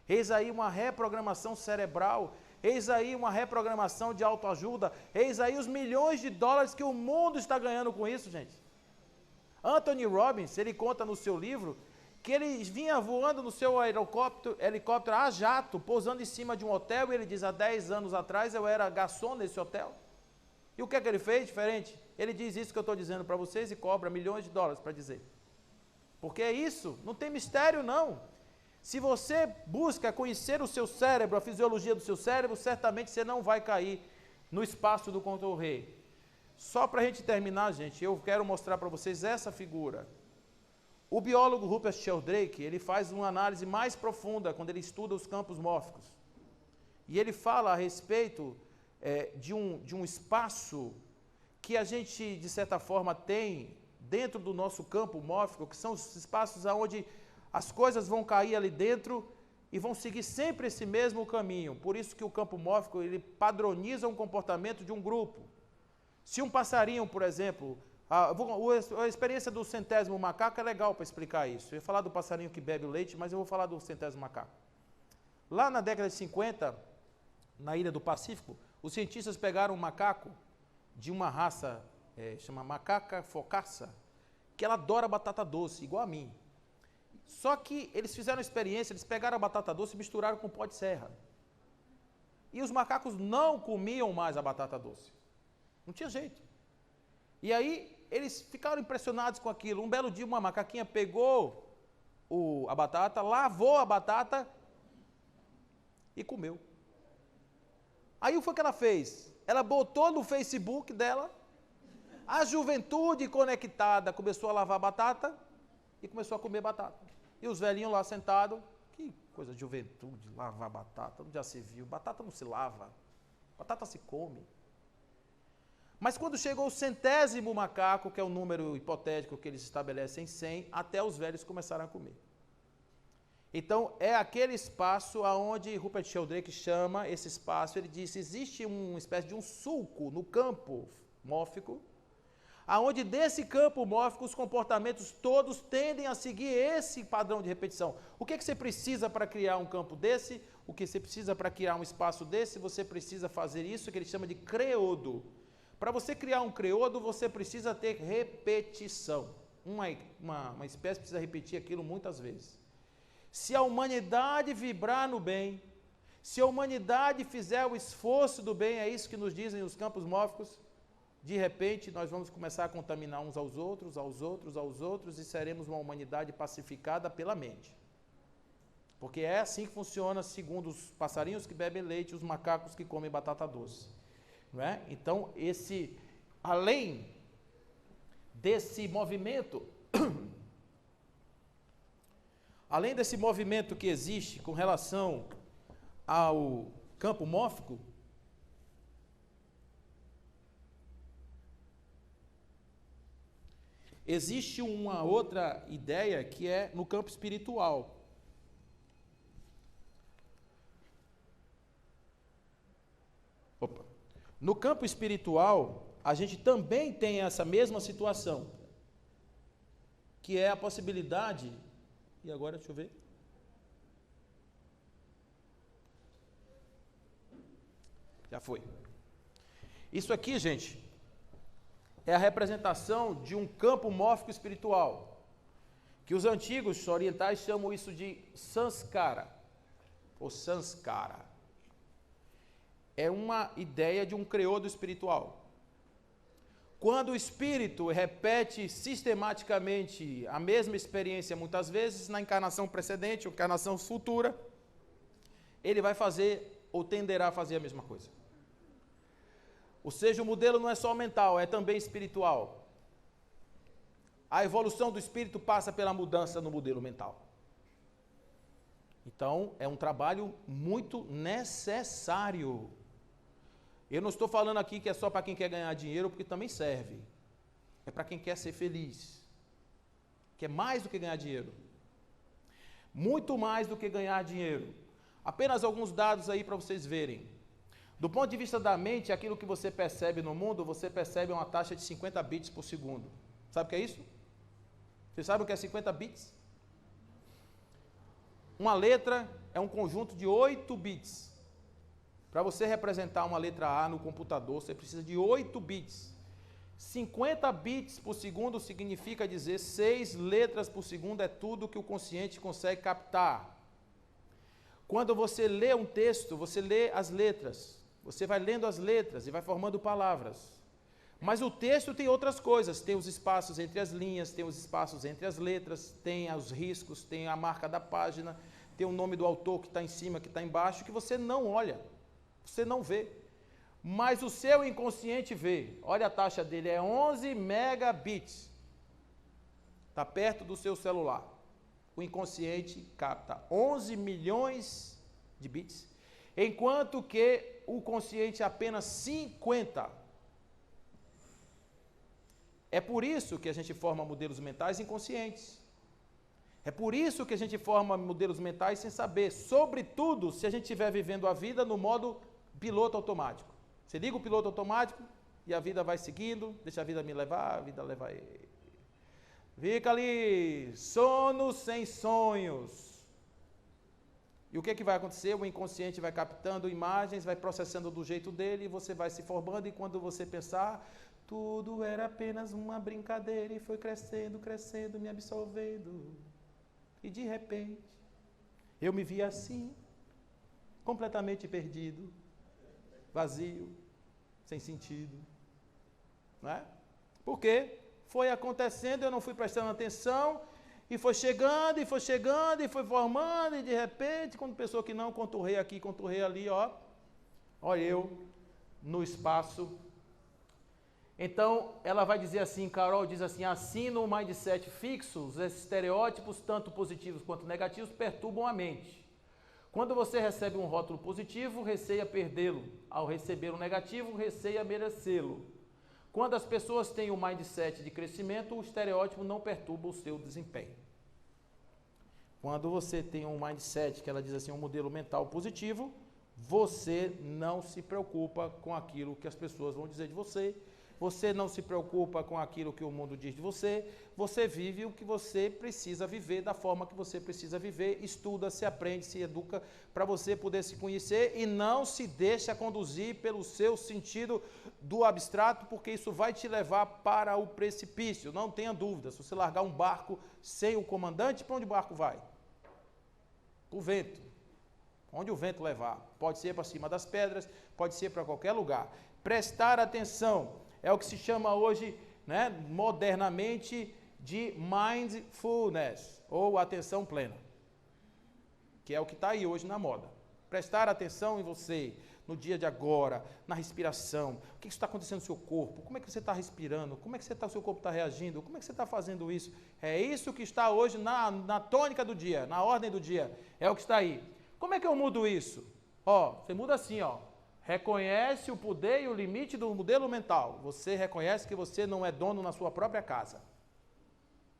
Eis aí uma reprogramação cerebral. Eis aí uma reprogramação de autoajuda. Eis aí os milhões de dólares que o mundo está ganhando com isso, gente. Anthony Robbins, ele conta no seu livro que ele vinha voando no seu helicóptero a jato, pousando em cima de um hotel, e ele diz, há 10 anos atrás eu era garçom nesse hotel. E o que é que ele fez diferente? Ele diz isso que eu estou dizendo para vocês e cobra milhões de dólares para dizer. Porque é isso, não tem mistério não. Se você busca conhecer o seu cérebro, a fisiologia do seu cérebro, certamente você não vai cair no espaço do contorrer. Só para a gente terminar, gente, eu quero mostrar para vocês essa figura. O biólogo Rupert Sheldrake, ele faz uma análise mais profunda quando ele estuda os campos mórficos. E ele fala a respeito de um espaço que a gente, de certa forma, tem dentro do nosso campo mórfico, que são os espaços onde as coisas vão cair ali dentro e vão seguir sempre esse mesmo caminho. Por isso que o campo mórfico, ele padroniza um comportamento de um grupo. Se um passarinho, por exemplo, a experiência do centésimo macaco é legal para explicar isso. Eu ia falar do passarinho que bebe o leite, mas eu vou falar do centésimo macaco. Lá na década de 50, na ilha do Pacífico, os cientistas pegaram um macaco de uma raça, chama macaca focaça, que ela adora batata doce, igual a mim. Só que eles fizeram uma experiência, eles pegaram a batata doce e misturaram com pó de serra. E os macacos não comiam mais a batata doce. Não tinha jeito. E aí eles ficaram impressionados com aquilo. Um belo dia uma macaquinha pegou a batata, lavou a batata e comeu. Aí o que foi que ela fez? Ela botou no Facebook dela, a juventude conectada começou a lavar a batata e começou a comer batata. E os velhinhos lá sentados, que coisa de juventude, lavar batata, onde já se viu? Batata não se lava, batata se come. Mas quando chegou o centésimo macaco, que é o número hipotético que eles estabelecem em 100, até os velhos começaram a comer. Então, é aquele espaço aonde Rupert Sheldrake chama esse espaço, ele diz, existe uma espécie de um sulco no campo mórfico, aonde desse campo mórfico os comportamentos todos tendem a seguir esse padrão de repetição. O que você precisa para criar um campo desse? O que você precisa para criar um espaço desse? Você precisa fazer isso que ele chama de creodo. Para você criar um creodo, você precisa ter repetição. Uma espécie precisa repetir aquilo muitas vezes. Se a humanidade vibrar no bem, se a humanidade fizer o esforço do bem, é isso que nos dizem os campos mórficos, de repente nós vamos começar a contaminar uns aos outros, e seremos uma humanidade pacificada pela mente. Porque é assim que funciona, segundo os passarinhos que bebem leite, os macacos que comem batata doce. Não é? Então, além desse movimento, que existe com relação ao campo mórfico, existe uma outra ideia que é no campo espiritual. No campo espiritual, a gente também tem essa mesma situação, que é a possibilidade, e agora deixa eu ver, já foi. Isso aqui, gente, é a representação de um campo mórfico espiritual, que os antigos orientais chamam isso de sanskara, ou sanskara. É uma ideia de um credo espiritual. Quando o espírito repete sistematicamente a mesma experiência, muitas vezes, na encarnação precedente ou encarnação futura, ele vai fazer ou tenderá a fazer a mesma coisa. Ou seja, o modelo não é só mental, é também espiritual. A evolução do espírito passa pela mudança no modelo mental. Então, é um trabalho muito necessário. Eu não estou falando aqui que é só para quem quer ganhar dinheiro, porque também serve. É para quem quer ser feliz. Que é mais do que ganhar dinheiro. Muito mais do que ganhar dinheiro. Apenas alguns dados aí para vocês verem. Do ponto de vista da mente, aquilo que você percebe no mundo, você percebe uma taxa de 50 bits por segundo. Sabe o que é isso? Vocês sabem o que é 50 bits? Uma letra é um conjunto de 8 bits. Para você representar uma letra A no computador, você precisa de 8 bits. 50 bits por segundo significa dizer 6 letras por segundo é tudo que o consciente consegue captar. Quando você lê um texto, você lê as letras. Você vai lendo as letras e vai formando palavras. Mas o texto tem outras coisas, tem os espaços entre as linhas, tem os espaços entre as letras, tem os riscos, tem a marca da página, tem o nome do autor que está em cima, que está embaixo, que você não olha, você não vê. Mas o seu inconsciente vê. Olha a taxa dele, é 11 megabits. Está perto do seu celular. O inconsciente capta 11 milhões de bits, enquanto que o consciente apenas 50. É por isso que a gente forma modelos mentais inconscientes. É por isso que a gente forma modelos mentais sem saber, sobretudo se a gente estiver vivendo a vida no modo piloto automático. Você liga o piloto automático e a vida vai seguindo, deixa a vida me levar, a vida leva ele. Fica ali, sono sem sonhos. E o que vai acontecer? O inconsciente vai captando imagens, vai processando do jeito dele, e você vai se formando, e quando você pensar, tudo era apenas uma brincadeira, e foi crescendo, crescendo, me absorvendo. E de repente, eu me vi assim, completamente perdido, vazio, sem sentido. Não é? Por quê? Foi acontecendo, eu não fui prestando atenção, e foi chegando, e foi chegando, e foi formando, e de repente, quando pensou que não, conturrei aqui, conturrei ali, ó eu, no espaço. Então, ela vai dizer assim, Carol diz assim, assim no mindset fixo, os estereótipos, tanto positivos quanto negativos, perturbam a mente. Quando você recebe um rótulo positivo, receia perdê-lo. Ao receber um negativo, receia merecê-lo. Quando as pessoas têm um mindset de crescimento, o estereótipo não perturba o seu desempenho. Quando você tem um mindset, que ela diz assim, um modelo mental positivo, você não se preocupa com aquilo que as pessoas vão dizer de você, você não se preocupa com aquilo que o mundo diz de você, você vive o que você precisa viver, da forma que você precisa viver, estuda, se aprende, se educa, para você poder se conhecer e não se deixa conduzir pelo seu sentido do abstrato, porque isso vai te levar para o precipício, não tenha dúvida. Se você largar um barco sem o comandante, para onde o barco vai? O vento. Onde o vento levar? Pode ser para cima das pedras, pode ser para qualquer lugar. Prestar atenção é o que se chama hoje, né, modernamente, de mindfulness, ou atenção plena, que é o que está aí hoje na moda. Prestar atenção em você, no dia de agora, na respiração, o que está acontecendo no seu corpo, como é que você está respirando, como é que o seu corpo está reagindo, como é que você está fazendo isso. É isso que está hoje na tônica do dia, na ordem do dia, é o que está aí. Como é que eu mudo isso? Você muda assim, reconhece o poder e o limite do modelo mental. Você reconhece que você não é dono na sua própria casa.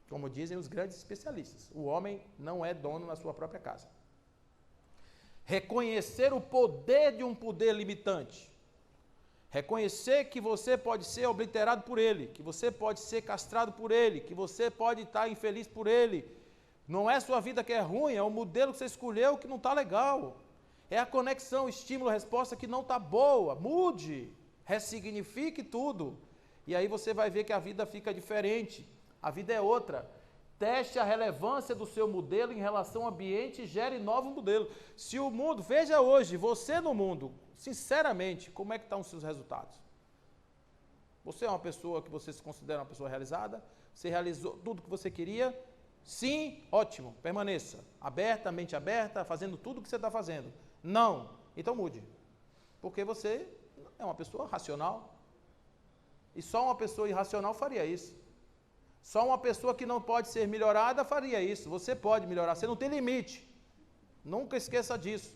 Como dizem os grandes especialistas, o homem não é dono na sua própria casa. Reconhecer o poder de um poder limitante. Reconhecer que você pode ser obliterado por ele, que você pode ser castrado por ele, que você pode estar infeliz por ele. Não é sua vida que é ruim, é o modelo que você escolheu que não está legal. É a conexão, estímulo, resposta que não está boa. Mude, ressignifique tudo. E aí você vai ver que a vida fica diferente. A vida é outra. Teste a relevância do seu modelo em relação ao ambiente e gere novo modelo. Se o mundo, veja hoje, você no mundo, sinceramente, como é que estão os seus resultados? Você é uma pessoa que você se considera uma pessoa realizada? Você realizou tudo que você queria? Sim, ótimo, permaneça. Aberta, mente aberta, fazendo tudo o que você está fazendo. Não, então mude. Porque você é uma pessoa racional. E só uma pessoa irracional faria isso. Só uma pessoa que não pode ser melhorada faria isso. Você pode melhorar, você não tem limite. Nunca esqueça disso.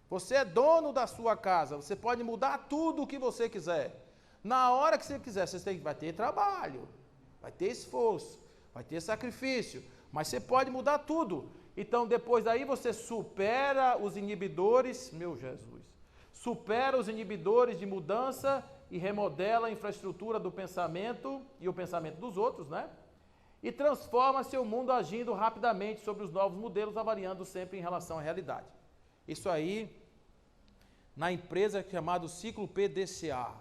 Você é dono da sua casa, você pode mudar tudo o que você quiser. Na hora que você quiser, vai ter trabalho, vai ter esforço, vai ter sacrifício, mas você pode mudar tudo. Então, depois daí, você supera os inibidores, meu Jesus, supera os inibidores de mudança e remodela a infraestrutura do pensamento e o pensamento dos outros, né? E transforma seu mundo agindo rapidamente sobre os novos modelos, avaliando sempre em relação à realidade. Isso aí, na empresa chamada Ciclo PDCA,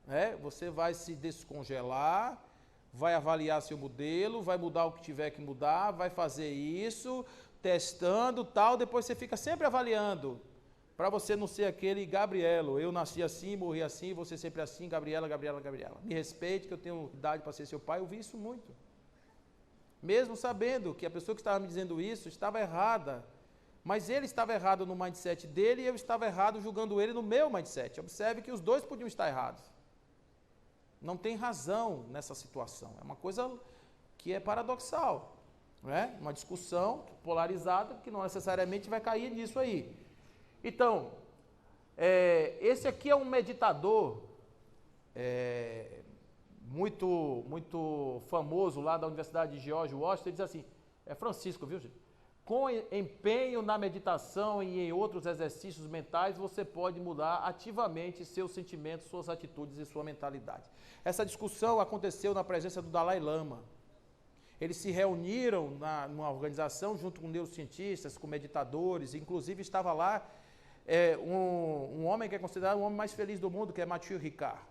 né? Você vai se descongelar, vai avaliar seu modelo, vai mudar o que tiver que mudar, vai fazer isso, testando, tal, depois você fica sempre avaliando. Para você não ser aquele Gabrielo, eu nasci assim, morri assim, você sempre assim, Gabriela. Me respeite que eu tenho idade para ser seu pai, eu vi isso muito. Mesmo sabendo que a pessoa que estava me dizendo isso estava errada, mas ele estava errado no mindset dele e eu estava errado julgando ele no meu mindset. Observe que os dois podiam estar errados. Não tem razão nessa situação, é uma coisa que é paradoxal, não é? Uma discussão polarizada que não necessariamente vai cair nisso aí. Então, esse aqui é um meditador muito famoso lá da Universidade de George Washington. Ele diz assim, é Francisco, viu gente? Com empenho na meditação e em outros exercícios mentais, você pode mudar ativamente seus sentimentos, suas atitudes e sua mentalidade. Essa discussão aconteceu na presença do Dalai Lama. Eles se reuniram numa organização junto com neurocientistas, com meditadores, inclusive estava lá um homem que é considerado o homem mais feliz do mundo, que é Mathieu Ricard.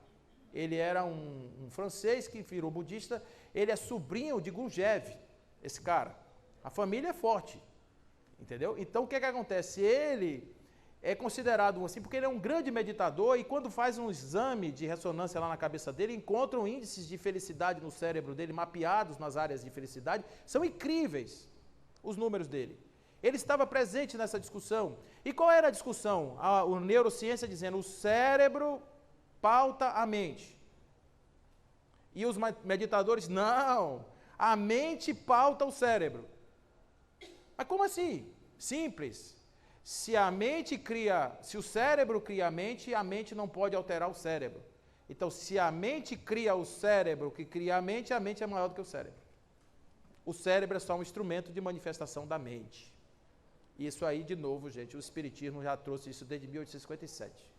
Ele era um francês que virou budista, ele é sobrinho de Gurdjieff, esse cara. A família é forte, entendeu? Então o que acontece? Ele é considerado assim, porque ele é um grande meditador e quando faz um exame de ressonância lá na cabeça dele, encontram índices de felicidade no cérebro dele, mapeados nas áreas de felicidade, são incríveis os números dele. Ele estava presente nessa discussão. E qual era a discussão? A neurociência dizendo, o cérebro pauta a mente. E os meditadores, não, a mente pauta o cérebro. Mas como assim? Simples. Se o cérebro cria a mente não pode alterar o cérebro. Então, se a mente cria o cérebro que cria a mente é maior do que o cérebro. O cérebro é só um instrumento de manifestação da mente. Isso aí, de novo, gente, o Espiritismo já trouxe isso desde 1857.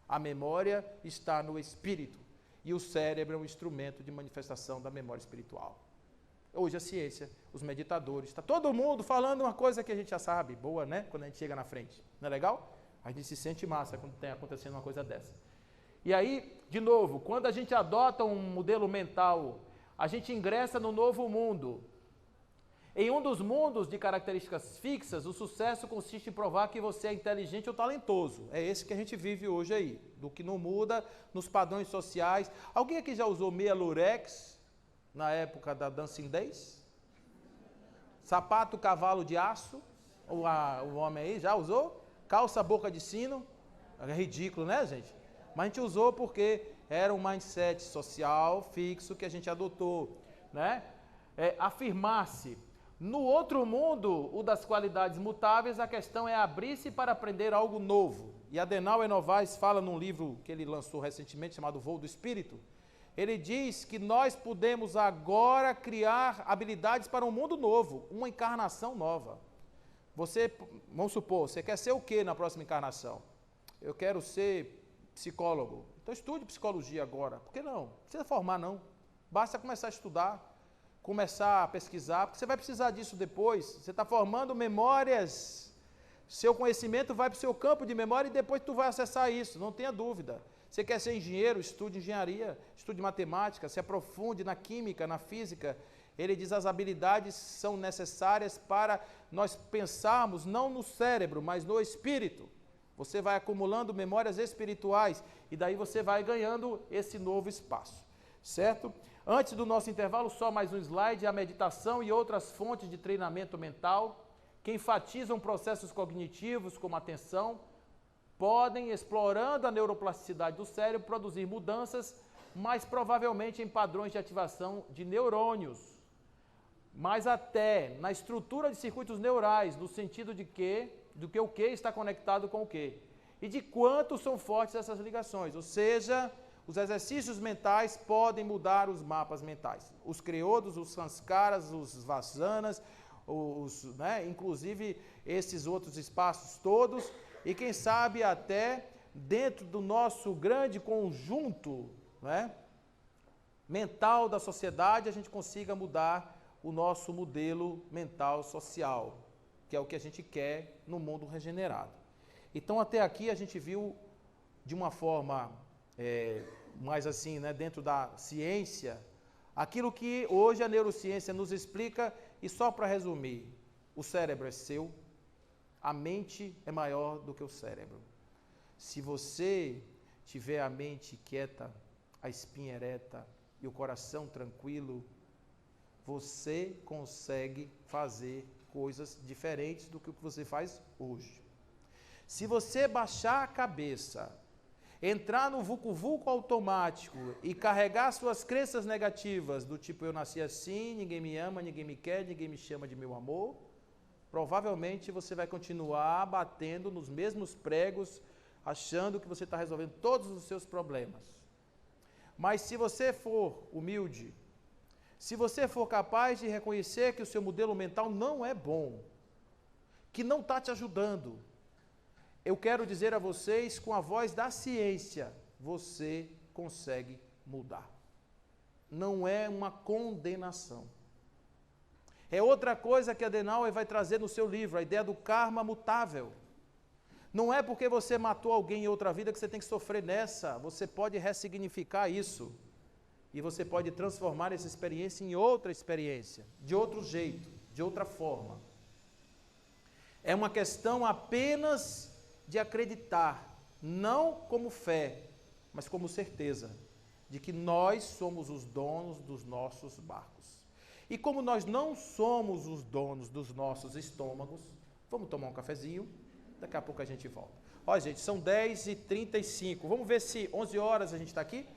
A memória está no espírito e o cérebro é um instrumento de manifestação da memória espiritual. Hoje a ciência, os meditadores, está todo mundo falando uma coisa que a gente já sabe, boa, né? Quando a gente chega na frente. Não é legal? A gente se sente massa quando tem acontecendo uma coisa dessa. E aí, de novo, quando a gente adota um modelo mental, a gente ingressa no novo mundo. Em um dos mundos de características fixas, o sucesso consiste em provar que você é inteligente ou talentoso. É esse que a gente vive hoje aí, do que não muda nos padrões sociais. Alguém aqui já usou meia lurex na época da Dancing Days? Sapato cavalo de aço? O homem aí já usou? Calça boca de sino? É ridículo, né, gente? Mas a gente usou porque era um mindset social fixo que a gente adotou, né? Afirmar-se. No outro mundo, o das qualidades mutáveis, a questão é abrir-se para aprender algo novo. E Adenauer Novaes fala num livro que ele lançou recentemente, chamado Voo do Espírito, ele diz que nós podemos agora criar habilidades para um mundo novo, uma encarnação nova. Vamos supor, você quer ser o quê na próxima encarnação? Eu quero ser psicólogo. Então estude psicologia agora. Por que não? Não precisa formar não. Basta começar a estudar, começar a pesquisar, porque você vai precisar disso depois. Você está formando memórias, seu conhecimento vai para o seu campo de memória e depois tu vai acessar isso, não tenha dúvida. Você quer ser engenheiro, estude engenharia, estude matemática, se aprofunde na química, na física. Ele diz as habilidades são necessárias para nós pensarmos não no cérebro, mas no espírito. Você vai acumulando memórias espirituais e daí você vai ganhando esse novo espaço, certo? Antes do nosso intervalo, só mais um slide, a meditação e outras fontes de treinamento mental que enfatizam processos cognitivos como atenção, podem, explorando a neuroplasticidade do cérebro, produzir mudanças, mas provavelmente em padrões de ativação de neurônios, mas até na estrutura de circuitos neurais, no sentido de que o que está conectado com o que, e de quanto são fortes essas ligações, ou seja, os exercícios mentais podem mudar os mapas mentais, os creodos, os sanskaras, os vasanas, inclusive esses outros espaços todos, e quem sabe até dentro do nosso grande conjunto, mental da sociedade, a gente consiga mudar o nosso modelo mental social, que é o que a gente quer no mundo regenerado. Então, até aqui a gente viu de uma forma mais assim, dentro da ciência, aquilo que hoje a neurociência nos explica, e só para resumir, o cérebro é seu, a mente é maior do que o cérebro. Se você tiver a mente quieta, a espinha ereta e o coração tranquilo, você consegue fazer coisas diferentes do que o que você faz hoje. Se você baixar a cabeça, entrar no vucu-vucu automático e carregar suas crenças negativas, do tipo eu nasci assim, ninguém me ama, ninguém me quer, ninguém me chama de meu amor, provavelmente você vai continuar batendo nos mesmos pregos, achando que você está resolvendo todos os seus problemas. Mas se você for humilde, se você for capaz de reconhecer que o seu modelo mental não é bom, que não está te ajudando, eu quero dizer a vocês, com a voz da ciência, você consegue mudar. Não é uma condenação. É outra coisa que a Adenauer vai trazer no seu livro, a ideia do karma mutável. Não é porque você matou alguém em outra vida que você tem que sofrer nessa. Você pode ressignificar isso. E você pode transformar essa experiência em outra experiência, de outro jeito, de outra forma. É uma questão apenas de acreditar, não como fé, mas como certeza, de que nós somos os donos dos nossos barcos. E como nós não somos os donos dos nossos estômagos, vamos tomar um cafezinho, daqui a pouco a gente volta. Olha, gente, são 10h35, vamos ver se 11 horas a gente está aqui?